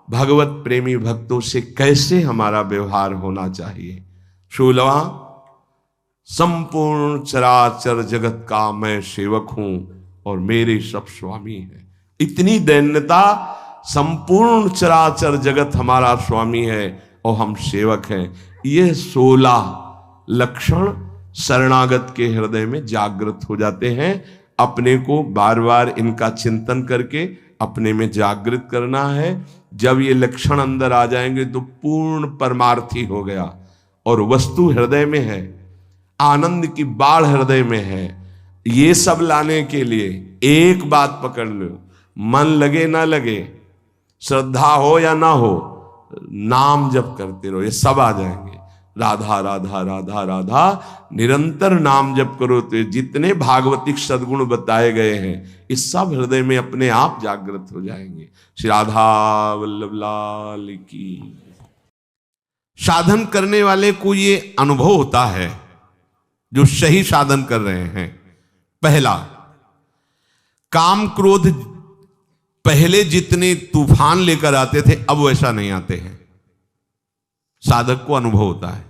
भगवत प्रेमी भक्तों से कैसे हमारा व्यवहार होना चाहिए। 16वां, संपूर्ण चराचर जगत का मैं सेवक हूं और मेरे सब स्वामी हैं। इतनी दैन्यता, संपूर्ण चराचर जगत हमारा स्वामी है और हम सेवक हैं। ये 16 लक्षण शरणागत के हृदय में जागृत हो जाते हैं। अपने को बार बार इनका चिंतन करके अपने में जागृत करना है। जब ये लक्षण अंदर आ जाएंगे तो पूर्ण परमार्थी हो गया और वस्तु हृदय में है, आनंद की बाढ़ हृदय में है। ये सब लाने के लिए एक बात पकड़ लो, मन लगे ना लगे, श्रद्धा हो या ना हो, नाम जप करते रहो, ये सब आ जाएंगे। राधा राधा राधा राधा निरंतर नाम जप करो तो जितने भागवतिक सद्गुण बताए गए हैं इस सब हृदय में अपने आप जागृत हो जाएंगे। श्री राधा वल्लभ लाल की। साधन करने वाले को ये अनुभव होता है, जो सही साधन कर रहे हैं। पहला, काम क्रोध पहले जितने तूफान लेकर आते थे अब वैसा नहीं आते हैं। साधक को अनुभव होता है,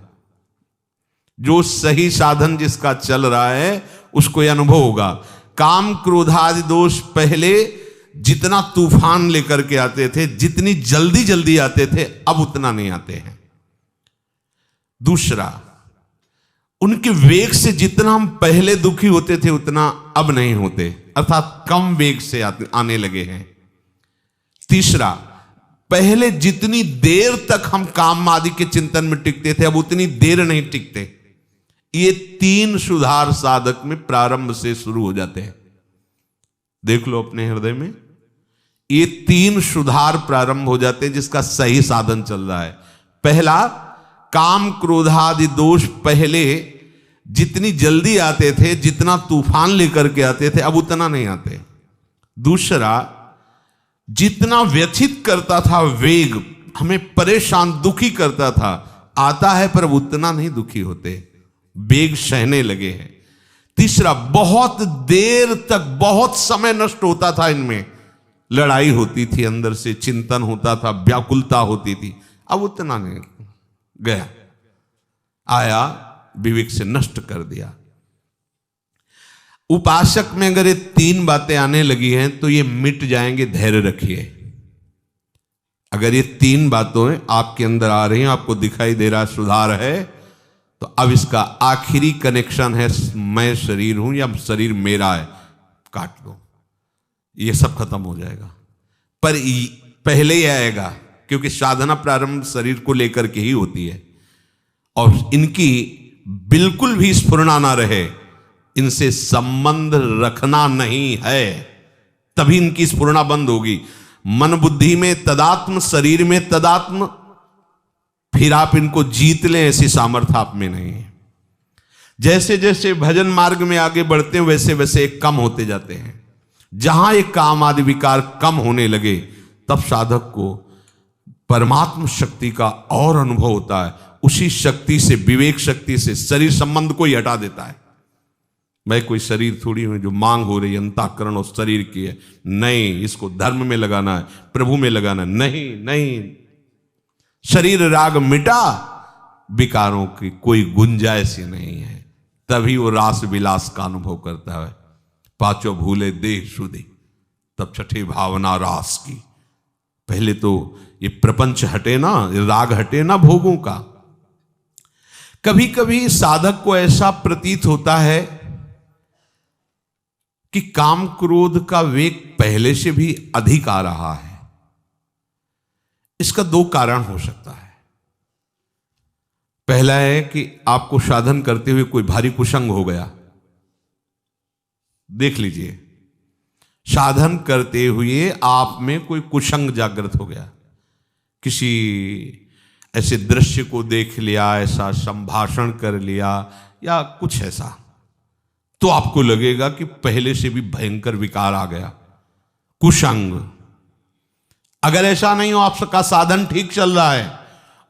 जो सही साधन जिसका चल रहा है उसको यह अनुभव होगा। काम क्रोधादि दोष पहले जितना तूफान लेकर के आते थे, जितनी जल्दी जल्दी आते थे, अब उतना नहीं आते हैं। दूसरा, उनके वेग से जितना हम पहले दुखी होते थे उतना अब नहीं होते, अर्थात कम वेग से आने लगे हैं। तीसरा, पहले जितनी देर तक हम काम आदि के चिंतन में टिकते थे अब उतनी देर नहीं टिकते। ये 3 सुधार साधक में प्रारंभ से शुरू हो जाते हैं। देख लो अपने हृदय में, ये 3 सुधार प्रारंभ हो जाते हैं जिसका सही साधन चल रहा है। पहला, काम क्रोधादि दोष पहले जितनी जल्दी आते थे, जितना तूफान लेकर के आते थे, अब उतना नहीं आते। दूसरा, जितना व्यथित करता था वेग, हमें परेशान दुखी करता था, आता है पर उतना नहीं दुखी होते, वेग सहने लगे हैं। तीसरा, बहुत देर तक बहुत समय नष्ट होता था, इनमें लड़ाई होती थी, अंदर से चिंतन होता था, व्याकुलता होती थी, अब उतना नहीं, गया आया विवेक से नष्ट कर दिया। उपासक में अगर ये 3 बातें आने लगी हैं तो ये मिट जाएंगे, धैर्य रखिए। अगर ये 3 बातें आपके अंदर आ रही हैं, आपको दिखाई दे रहा सुधार है, तो अब इसका आखिरी कनेक्शन है, मैं शरीर हूं या शरीर मेरा है, काट दो, ये सब खत्म हो जाएगा। पर पहले ही आएगा, क्योंकि साधना प्रारंभ शरीर को लेकर के ही होती है, और इनकी बिल्कुल भी स्फुरना ना रहे, इनसे संबंध रखना नहीं है, तभी इनकी स्फुरना बंद होगी। मन बुद्धि में तदात्म, शरीर में तदात्म, फिर आप इनको जीत लें ऐसी सामर्थ्य आप में नहीं है। जैसे जैसे भजन मार्ग में आगे बढ़ते हैं वैसे वैसे कम होते जाते हैं। जहां एक काम आदि विकार कम होने लगे तब साधक को परमात्म शक्ति का और अनुभव होता है। उसी शक्ति से, विवेक शक्ति से शरीर संबंध को ही हटा देता है। मैं कोई शरीर थोड़ी हूं जो मांग हो रही है अंतःकरण और शरीर की है, नहीं, इसको धर्म में लगाना है, प्रभु में लगाना है, नहीं नहीं। शरीर राग मिटा, विकारों की कोई गुंजाइश ही नहीं है, तभी वो रास विलास का अनुभव करता है। पांचों भूले देह शुद्धि, तब छठे भावना रास की। पहले तो ये प्रपंच हटे ना, राग हटे ना भोगों का। कभी कभी साधक को ऐसा प्रतीत होता है कि काम क्रोध का वेग पहले से भी अधिक आ रहा है। इसका दो कारण हो सकता है। पहला है कि आपको साधन करते हुए कोई भारी कुसंग हो गया। देख लीजिए, साधन करते हुए आप में कोई कुसंग जागृत हो गया, किसी ऐसे दृश्य को देख लिया, ऐसा संभाषण कर लिया या कुछ ऐसा, तो आपको लगेगा कि पहले से भी भयंकर विकार आ गया, कुसंग। अगर ऐसा नहीं हो, आपका साधन ठीक चल रहा है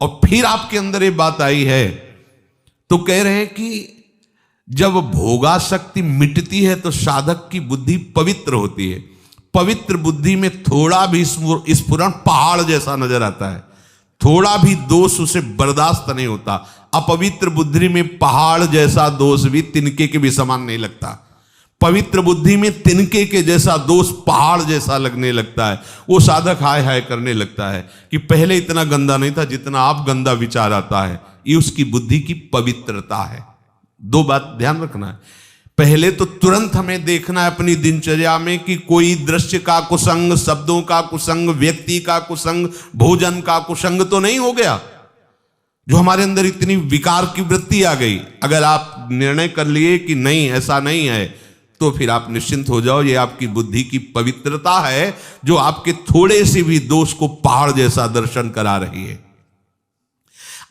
और फिर आपके अंदर ये बात आई है, तो कह रहे हैं कि जब भोगासक्ति मिटती है तो साधक की बुद्धि पवित्र होती है। पवित्र बुद्धि में थोड़ा भी स्फुरण पहाड़ जैसा नजर आता है, थोड़ा भी दोष उसे बर्दाश्त नहीं होता। अपवित्र बुद्धि में पहाड़ जैसा दोष भी तिनके के भी समान नहीं लगता। पवित्र बुद्धि में तिनके के जैसा दोष पहाड़ जैसा लगने लगता है। वो साधक हाय हाय करने लगता है कि पहले इतना गंदा नहीं था जितना आप गंदा विचार आता है। ये उसकी बुद्धि की पवित्रता है। दो बात ध्यान रखना है। पहले तो तुरंत हमें देखना है अपनी दिनचर्या में कि कोई दृश्य का कुसंग, शब्दों का कुसंग, व्यक्ति का कुसंग, भोजन का कुसंग तो नहीं हो गया जो हमारे अंदर इतनी विकार की वृत्ति आ गई। अगर आप निर्णय कर लिए कि नहीं ऐसा नहीं है, तो फिर आप निश्चिंत हो जाओ, ये आपकी बुद्धि की पवित्रता है जो आपके थोड़े से भी दोष को पहाड़ जैसा दर्शन करा रही है।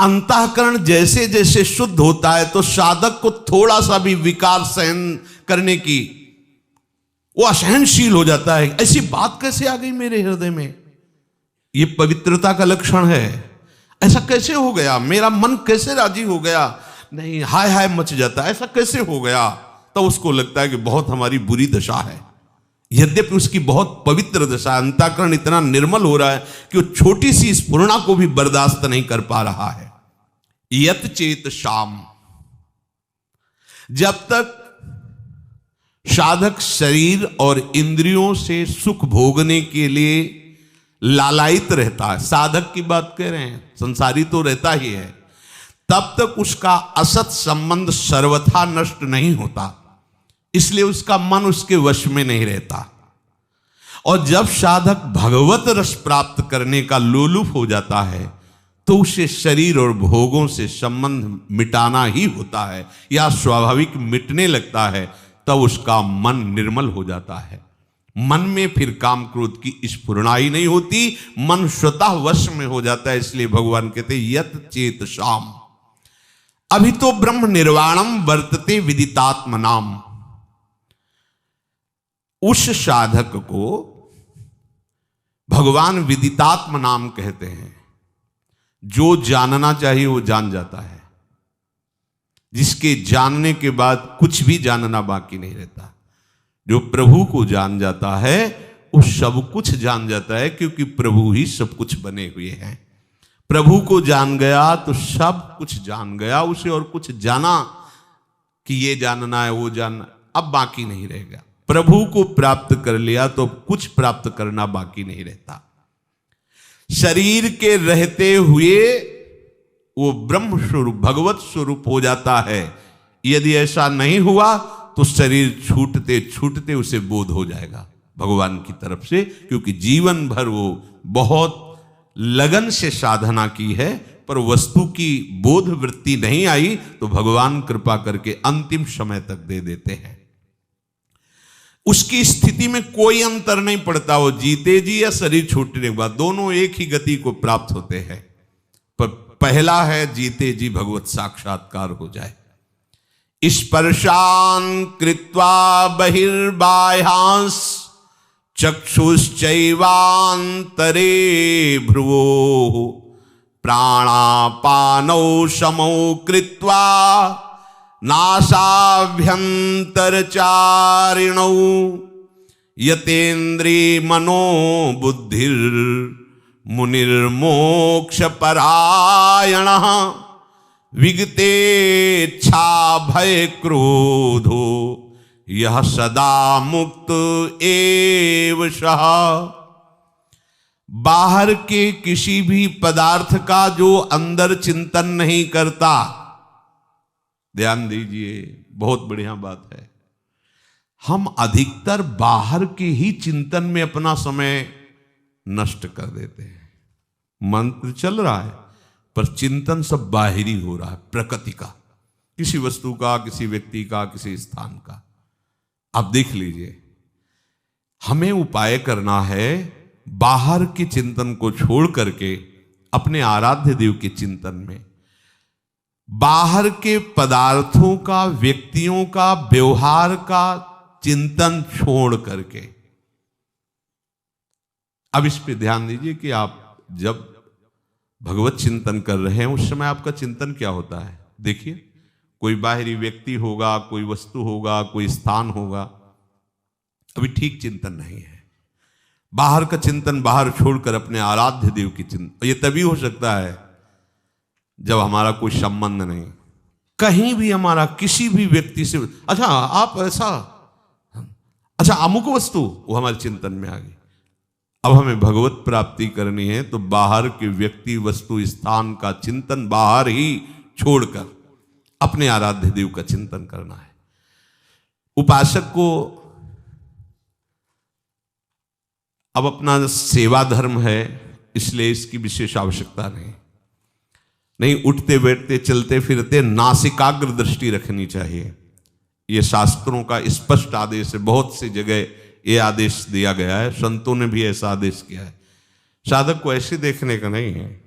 अंतःकरण जैसे जैसे शुद्ध होता है तो साधक को थोड़ा सा भी विकार सहन करने की वो असहनशील हो जाता है। ऐसी बात कैसे आ गई मेरे हृदय में? ये पवित्रता का लक्षण है। ऐसा कैसे हो गया? मेरा मन कैसे राजी हो गया? नहीं, हाय हाय मच जाता है, ऐसा कैसे हो गया? तो उसको लगता है कि बहुत हमारी बुरी दशा है, यद्यपि उसकी बहुत पवित्र दशा है। अंतःकरण इतना निर्मल हो रहा है कि वो छोटी सी स्फुरणा को भी बर्दाश्त नहीं कर पा रहा है। यत चेत शाम, जब तक साधक शरीर और इंद्रियों से सुख भोगने के लिए लालायित रहता है, साधक की बात कह रहे हैं, संसारी तो रहता ही है, तब तक उसका असत संबंध सर्वथा नष्ट नहीं होता। इसलिए उसका मन उसके वश में नहीं रहता। और जब साधक भगवत रस प्राप्त करने का लोलुप हो जाता है तो उसे शरीर और भोगों से संबंध मिटाना ही होता है या स्वाभाविक मिटने लगता है। तब उसका मन निर्मल हो जाता है। मन में फिर काम क्रोध की स्फुरणा ही नहीं होती, मन स्वतः वश में हो जाता है। इसलिए भगवान कहते यत चेत शाम। अभी तो ब्रह्म निर्वाणम वर्तते विदितात्मनाम। उस साधक को भगवान विदितात्म नाम कहते हैं। जो जानना चाहिए वो जान जाता है, जिसके जानने के बाद कुछ भी जानना बाकी नहीं रहता। जो प्रभु को जान जाता है वो सब कुछ जान जाता है, क्योंकि प्रभु ही सब कुछ बने हुए हैं। प्रभु को जान गया तो सब कुछ जान गया। उसे और कुछ जाना कि ये जानना है वो जानना, अब बाकी नहीं रहेगा। प्रभु को प्राप्त कर लिया तो कुछ प्राप्त करना बाकी नहीं रहता। शरीर के रहते हुए वो ब्रह्म स्वरूप भगवत स्वरूप हो जाता है। यदि ऐसा नहीं हुआ तो शरीर छूटते छूटते उसे बोध हो जाएगा भगवान की तरफ से, क्योंकि जीवन भर वो बहुत लगन से साधना की है, पर वस्तु की बोध वृत्ति नहीं आई तो भगवान कृपा करके अंतिम समय तक दे देते हैं। उसकी स्थिति में कोई अंतर नहीं पड़ता, वो जीते जी या शरीर छूटने के बाद, दोनों एक ही गति को प्राप्त होते हैं। पर पहला है जीते जी भगवत साक्षात्कार हो जाए। स्पर्शान कृत्वा बहिर्बाह्यांस चक्षुश्चैवांतरे भ्रुवो प्राणापानौ समौ कृत्वा नासाभ्यंतरचारिणौ यतेन्द्रिय मनो बुद्धिर मुनिर्मोक्षपरायणः विगतेच्छा भय क्रोधो यह सदा मुक्त एव सः। बाहर के किसी भी पदार्थ का जो अंदर चिंतन नहीं करता, ध्यान दीजिए, बहुत बढ़िया बात है। हम अधिकतर बाहर के ही चिंतन में अपना समय नष्ट कर देते हैं। मंत्र चल रहा है पर चिंतन सब बाहरी हो रहा है, प्रकृति का, किसी वस्तु का, किसी व्यक्ति का, किसी स्थान का। आप देख लीजिए, हमें उपाय करना है बाहर के चिंतन को छोड़ करके अपने आराध्य देव के चिंतन में, बाहर के पदार्थों का, व्यक्तियों का, व्यवहार का चिंतन छोड़ करके। अब इस पे ध्यान दीजिए कि आप जब भगवत चिंतन कर रहे हैं उस समय आपका चिंतन क्या होता है। देखिए, कोई बाहरी व्यक्ति होगा, कोई वस्तु होगा, कोई स्थान होगा, अभी ठीक चिंतन नहीं है। बाहर का चिंतन बाहर छोड़कर अपने आराध्य देव की चिंतन, ये तभी हो सकता है जब हमारा कोई संबंध नहीं, कहीं भी हमारा किसी भी व्यक्ति से, अच्छा आप ऐसा, अच्छा अमुक वस्तु, वो हमारे चिंतन में आ गई। अब हमें भगवत प्राप्ति करनी है तो बाहर के व्यक्ति, वस्तु, स्थान का चिंतन बाहर ही छोड़कर अपने आराध्य देव का चिंतन करना है। उपासक को अब अपना सेवा धर्म है, इसलिए इसकी विशेष आवश्यकता नहीं, उठते बैठते चलते फिरते नासिकाग्र दृष्टि रखनी चाहिए। ये शास्त्रों का स्पष्ट आदेश है, बहुत सी जगह ये आदेश दिया गया है, संतों ने भी ऐसा आदेश किया है। साधक को ऐसे देखने का नहीं है,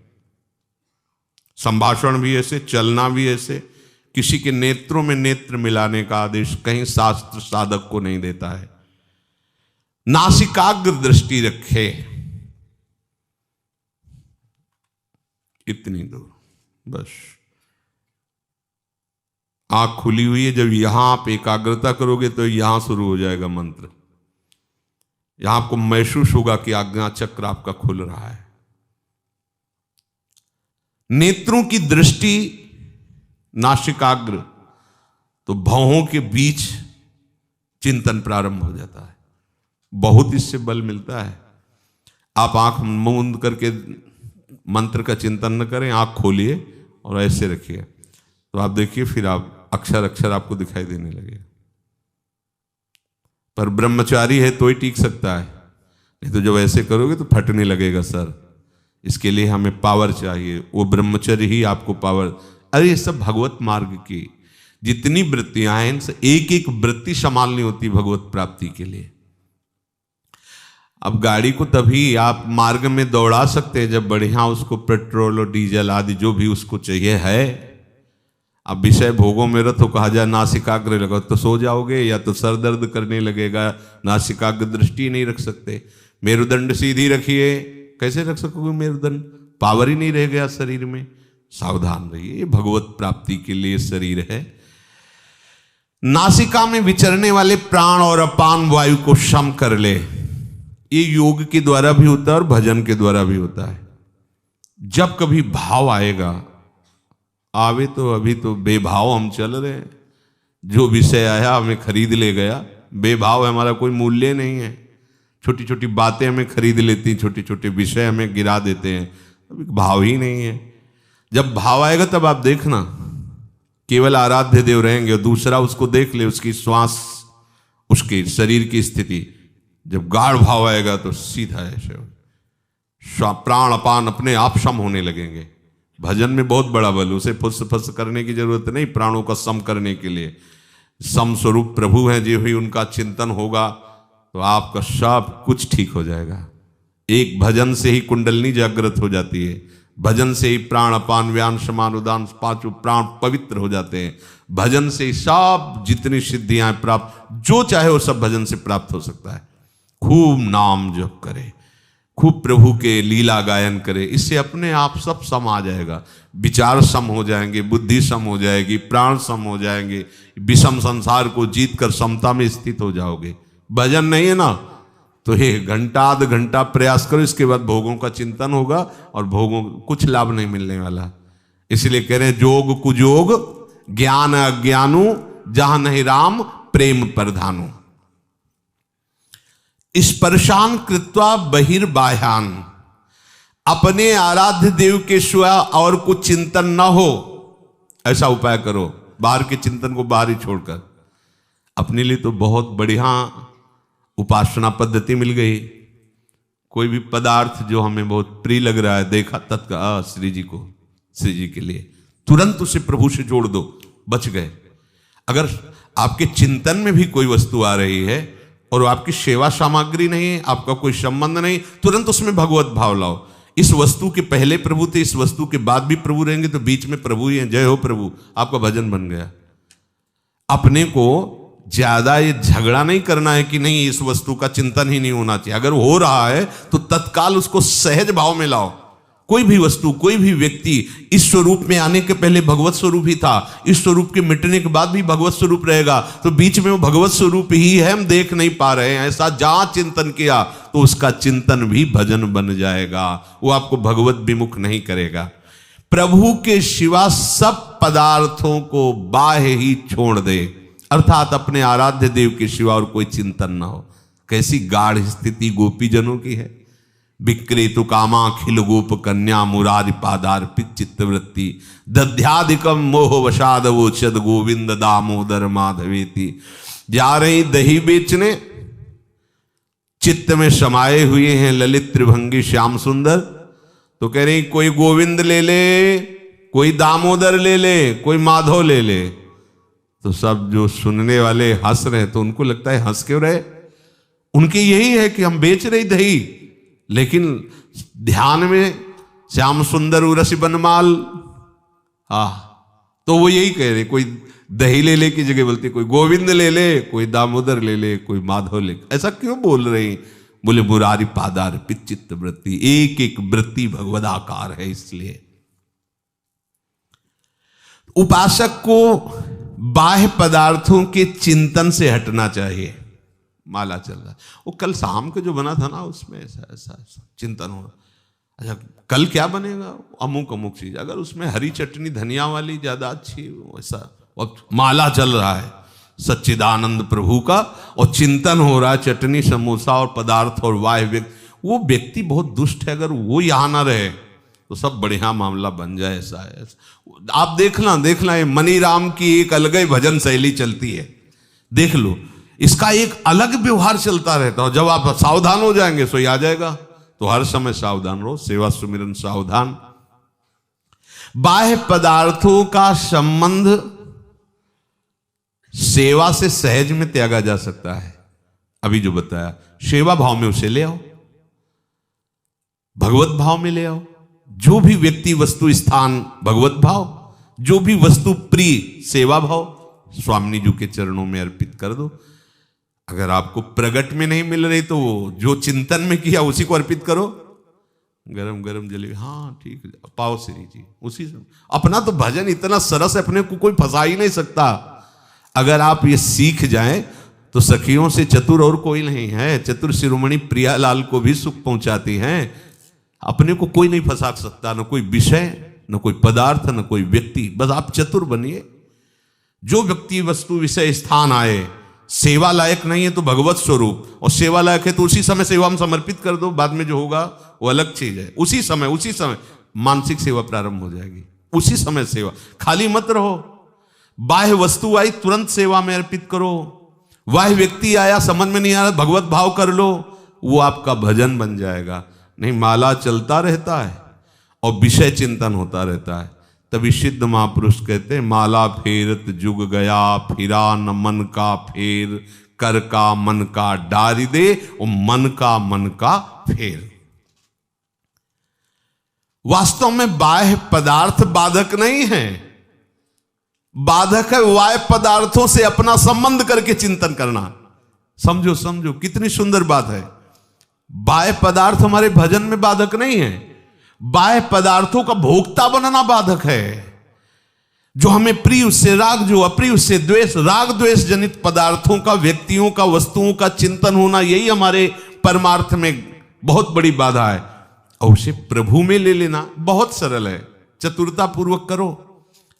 संभाषण भी ऐसे, चलना भी ऐसे, किसी के नेत्रों में नेत्र मिलाने का आदेश कहीं शास्त्र साधक को नहीं देता है। नासिकाग्र दृष्टि रखे, इतनी दूर बस। आंख खुली हुई है, जब यहां आप एकाग्रता करोगे तो यहां शुरू हो जाएगा मंत्र। यहां आपको महसूस होगा कि आज्ञा चक्र आपका खुल रहा है। नेत्रों की दृष्टि नासिकाग्र, तो भौहों के बीच चिंतन प्रारंभ हो जाता है। बहुत इससे बल मिलता है। आप आंख मूंद करके मंत्र का चिंतन न करें, आंख खोलिए और ऐसे रखिए, तो आप देखिए फिर आप अक्षर अक्षर आपको दिखाई देने लगेगा। पर ब्रह्मचारी है तो ही टिक सकता है, नहीं तो जब ऐसे करोगे तो फटने लगेगा सर। इसके लिए हमें पावर चाहिए, वो ब्रह्मचर्य ही आपको पावर। अरे ये सब भगवत मार्ग की जितनी वृत्तियां हैं, इनसे एक एक वृत्ति संभालनी होती भगवत प्राप्ति के लिए। अब गाड़ी को तभी आप मार्ग में दौड़ा सकते हैं जब बढ़िया उसको पेट्रोल और डीजल आदि जो भी उसको चाहिए है। अब विषय भोगों में रत हो, कहा जाए नासिकाग्र लगा तो सो जाओगे, या तो सर दर्द करने लगेगा, नासिकाग्र दृष्टि नहीं रख सकते। मेरुदंड सीधी रखिए, कैसे रख सकोगे मेरुदंड, पावर ही नहीं रह गया शरीर में। सावधान रहिए, भगवत प्राप्ति के लिए शरीर है। नासिका में विचरने वाले प्राण और अपान वायु को सम कर ले, ये योग के द्वारा भी होता है और भजन के द्वारा भी होता है। जब कभी भाव आएगा, आवे तो अभी तो बेभाव हम चल रहे हैं, जो विषय आया हमें खरीद ले गया, बेभाव है, हमारा कोई मूल्य नहीं है। छोटी छोटी बातें हमें खरीद लेती, छोटे छोटे विषय हमें गिरा देते हैं, अभी भाव ही नहीं है। जब भाव आएगा तब आप देखना, केवल आराध्य देव रहेंगे और दूसरा उसको देख ले, उसकी श्वास, उसके शरीर की स्थिति। जब गाढ़ भाव आएगा तो सीधा है प्राण अपान अपने आप सम होने लगेंगे। भजन में बहुत बड़ा बल, उसे फुस फुस करने की जरूरत नहीं। प्राणों का सम करने के लिए सम स्वरूप प्रभु हैं, जो भी उनका चिंतन होगा तो आपका सब कुछ ठीक हो जाएगा। एक भजन से ही कुंडलनी जागृत हो जाती है, भजन से ही प्राण अपान व्यान समान उदान पांचों प्राण पवित्र हो जाते हैं। भजन से ही सब जितनी सिद्धियां प्राप्त, जो चाहे वो सब भजन से प्राप्त हो सकता है। खूब नाम जप करे, खूब प्रभु के लीला गायन करे, इससे अपने आप सब सम आ जाएगा। विचार सम हो जाएंगे, बुद्धि सम हो जाएगी, प्राण सम हो जाएंगे, विषम संसार को जीत कर समता में स्थित हो जाओगे। भजन नहीं है ना, तो ये घंटा आध घंटा प्रयास करो, इसके बाद भोगों का चिंतन होगा और भोगों कुछ लाभ नहीं मिलने वाला। इसलिए कह रहे हैं जोग कुजोग ज्ञान अज्ञानु जहां नहीं राम प्रेम प्रधानु। स्पर्शान कृत्वा बहिर्बाह्यान, अपने आराध्य देव के सिवा और कुछ चिंतन न हो, ऐसा उपाय करो। बाहर के चिंतन को बाहर ही छोड़कर अपने लिए तो बहुत बढ़िया उपासना पद्धति मिल गई। कोई भी पदार्थ जो हमें बहुत प्रिय लग रहा है, देखा तत्काल श्री जी को, श्री जी के लिए तुरंत उसे प्रभु से जोड़ दो, बच गए। अगर आपके चिंतन में भी कोई वस्तु आ रही है और आपकी सेवा सामग्री नहीं है, आपका कोई संबंध नहीं, तुरंत उसमें भगवत भाव लाओ। इस वस्तु के पहले प्रभु थे, इस वस्तु के बाद भी प्रभु रहेंगे, तो बीच में प्रभु ही है। जय हो प्रभु, आपका भजन बन गया। अपने को ज्यादा ये झगड़ा नहीं करना है कि नहीं इस वस्तु का चिंतन ही नहीं होना चाहिए। अगर हो रहा है तो तत्काल उसको सहज भाव में लाओ। कोई भी वस्तु, कोई भी व्यक्ति इस स्वरूप में आने के पहले भगवत स्वरूप ही था, इस स्वरूप के मिटने के बाद भी भगवत स्वरूप रहेगा, तो बीच में वो भगवत स्वरूप ही है, हम देख नहीं पा रहे हैं। ऐसा जहां चिंतन किया तो उसका चिंतन भी भजन बन जाएगा, वो आपको भगवत विमुख नहीं करेगा। प्रभु के सिवा सब पदार्थों को बाह्य ही छोड़ दे, अर्थात अपने आराध्य देव के सिवा और कोई चिंतन ना हो। कैसी गाढ़ स्थिति गोपी जनों की है। विक्रेतु कामा खिल गोप कन्या मुरारी पादार्पित चित्तवृत्ति दध्याधिकम मोह वशाद वोचद गोविंद दामोदर माधवेति। जा रही दही बेचने, चित्त में समाये हुए हैं ललित त्रिभंगी श्याम सुंदर, तो कह रही कोई गोविंद ले ले, कोई दामोदर ले ले, कोई माधव ले ले। तो सब जो सुनने वाले हंस रहे, तो उनको लगता है हंस क्यों रहे, उनकी यही है कि हम बेच रही दही, लेकिन ध्यान में श्याम सुंदर उरसी बनमाल। तो वो यही कह रहे, कोई दही ले ले की जगह बोलते कोई गोविंद ले ले, कोई दामोदर ले ले, कोई माधव ले। ऐसा क्यों बोल रहे? बोले मुरारी पादार्पित चित्त वृत्ति, एक एक वृत्ति भगवदाकार है। इसलिए उपासक को बाह्य पदार्थों के चिंतन से हटना चाहिए। माला चल रहा है, वो कल शाम को जो बना था ना, उसमें ऐसा ऐसा चिंतन हो रहा। अच्छा कल क्या बनेगा, अमुक अमुक चीज, अगर उसमें हरी चटनी धनिया वाली ज्यादा अच्छी, वैसा माला चल रहा है सच्चिदानंद प्रभु का, और चिंतन हो रहा है चटनी समोसा और पदार्थ और वाह्य, वो व्यक्ति बहुत दुष्ट है। अगर वो यहां ना रहे तो सब बढ़िया मामला बन जाए। ऐसा है, आप देखना ये मनीराम की एक अलग ही भजन शैली चलती है, देख लो, इसका एक अलग व्यवहार चलता रहता है। जब आप सावधान हो जाएंगे सो आ जाएगा। तो हर समय सावधान रहो, सेवा सुमिरन सावधान। बाह्य पदार्थों का संबंध सेवा से सहज में त्यागा जा सकता है। अभी जो बताया, सेवा भाव में उसे ले आओ, भगवत भाव में ले आओ। जो भी व्यक्ति वस्तु स्थान भगवत भाव, जो भी वस्तु प्रिय सेवा भाव, स्वामी जी के चरणों में अर्पित कर दो। अगर आपको प्रगट में नहीं मिल रही तो जो चिंतन में किया उसी को अर्पित करो। गरम गरम जलेबी, हाँ ठीक है, पाओ श्री जी, उसी से। अपना तो भजन इतना सरस है, अपने को कोई फंसा ही नहीं सकता। अगर आप ये सीख जाएं तो सखियों से चतुर और कोई नहीं है। चतुर शिरोमणि प्रियालाल को भी सुख पहुंचाती हैं। अपने को कोई नहीं फंसा सकता, न कोई विषय, न कोई पदार्थ, न कोई व्यक्ति। बस आप चतुर बनिए। जो व्यक्ति वस्तु विषय स्थान आए, सेवा लायक नहीं है तो भगवत स्वरूप, और सेवा लायक है तो उसी समय सेवा में समर्पित कर दो। बाद में जो होगा वो अलग चीज है। उसी समय मानसिक सेवा प्रारंभ हो जाएगी। उसी समय सेवा, खाली मत रहो। बाह्य वस्तु आई तुरंत सेवा में अर्पित करो, बाह्य व्यक्ति आया समझ में नहीं आ रहा भगवत भाव कर लो, वो आपका भजन बन जाएगा। नहीं, माला चलता रहता है और विषय चिंतन होता रहता है। तभी सिद्ध महापुरुष कहते हैं माला फेरत जुग गया, फिरा न मन का फेर, कर का मन का डारी दे और मन का फेर। वास्तव में बाह्य पदार्थ बाधक नहीं है, बाधक है बाह्य पदार्थों से अपना संबंध करके चिंतन करना। समझो समझो कितनी सुंदर बात है। बाह्य पदार्थ हमारे भजन में बाधक नहीं है, बाह्य पदार्थों का भोक्ता बनना बाधक है। जो हमें प्रिय उससे राग, जो अप्रिय उससे द्वेष, राग द्वेष जनित पदार्थों का, व्यक्तियों का, वस्तुओं का चिंतन होना, यही हमारे परमार्थ में बहुत बड़ी बाधा है। और उसे प्रभु में ले लेना बहुत सरल है, चतुरता पूर्वक करो।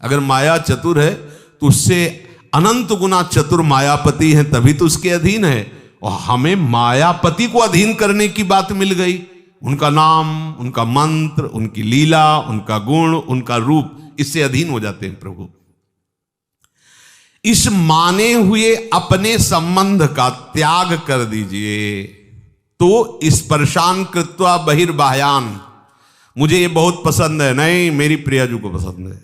अगर माया चतुर है तो उससे अनंत गुना चतुर मायापति है, तभी तो उसके अधीन है। और हमें मायापति को अधीन करने की बात मिल गई। उनका नाम, उनका मंत्र, उनकी लीला, उनका गुण, उनका रूप, इससे अधीन हो जाते हैं प्रभु। इस माने हुए अपने संबंध का त्याग कर दीजिए। तो स्पर्शान कृत्वा बहिर्बाह्यान, मुझे ये बहुत पसंद है, नहीं मेरी प्रियाजू को पसंद है,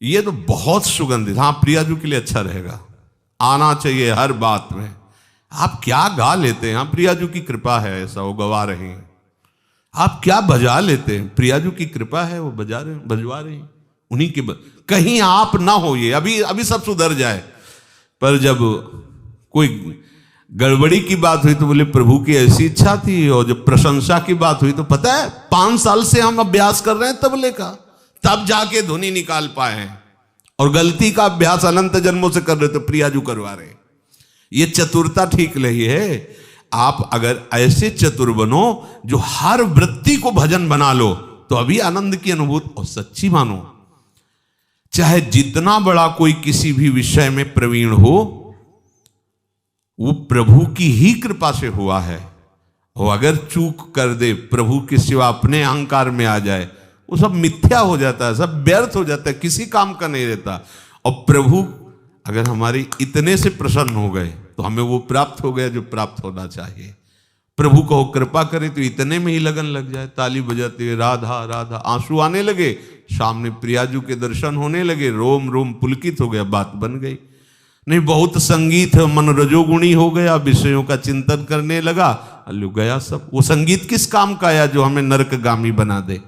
ये तो बहुत सुगंधित, हाँ प्रियाजू के लिए अच्छा रहेगा, आना चाहिए हर बात में। आप क्या गा लेते हैं, हाँ प्रियाजू की कृपा है, ऐसा वो गवा रहे हैं। आप क्या बजा लेते हैं, प्रियाजू की कृपा है, वो बजा रहे हैं, बजवा रहे हैं, उन्हीं के कहीं आप ना होइए। अभी सब सुधर जाए, पर जब कोई गड़बड़ी की बात हुई तो बोले प्रभु की ऐसी इच्छा थी। और जब प्रशंसा की बात हुई तो पता है 5 साल से हम अभ्यास कर रहे हैं तबले का, तब जाके धुनी निकाल पाए हैं। और गलती का अभ्यास अनंत जन्मों से कर रहे तो प्रियाजू करवा रहे। ये चतुरता ठीक नहीं है। आप अगर ऐसे चतुर बनो जो हर वृत्ति को भजन बना लो तो अभी आनंद की अनुभूति और सच्ची मानो। चाहे जितना बड़ा कोई किसी भी विषय में प्रवीण हो, वो प्रभु की ही कृपा से हुआ है। और अगर चूक कर दे, प्रभु के सिवा अपने अहंकार में आ जाए, वो सब मिथ्या हो जाता है, सब व्यर्थ हो जाता है, किसी काम का नहीं रहता। और प्रभु अगर हमारी इतने से प्रसन्न हो गए तो हमें वो प्राप्त हो गया जो प्राप्त होना चाहिए। प्रभु को कृपा करे तो इतने में ही लगन लग जाए, ताली बजाते हुए राधा राधा, आंसू आने लगे, सामने प्रियाजू के दर्शन होने लगे, रोम रोम पुलकित हो गया, बात बन गई। नहीं बहुत संगीत है, मन रजोगुणी हो गया, विषयों का चिंतन करने लगा, अल्लू गया सब। वो संगीत किस काम का आया जो हमें नरकगामी बना दे?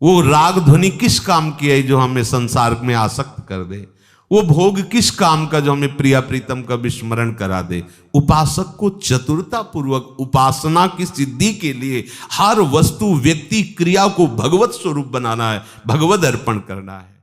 वो राग ध्वनि किस काम की है जो हमें संसार में आसक्त कर दे? वो भोग किस काम का जो हमें प्रिया प्रीतम का विस्मरण करा दे? उपासक को चतुरता पूर्वक उपासना की सिद्धि के लिए हर वस्तु, व्यक्ति, क्रिया को भगवत स्वरूप बनाना है, भगवत अर्पण करना है।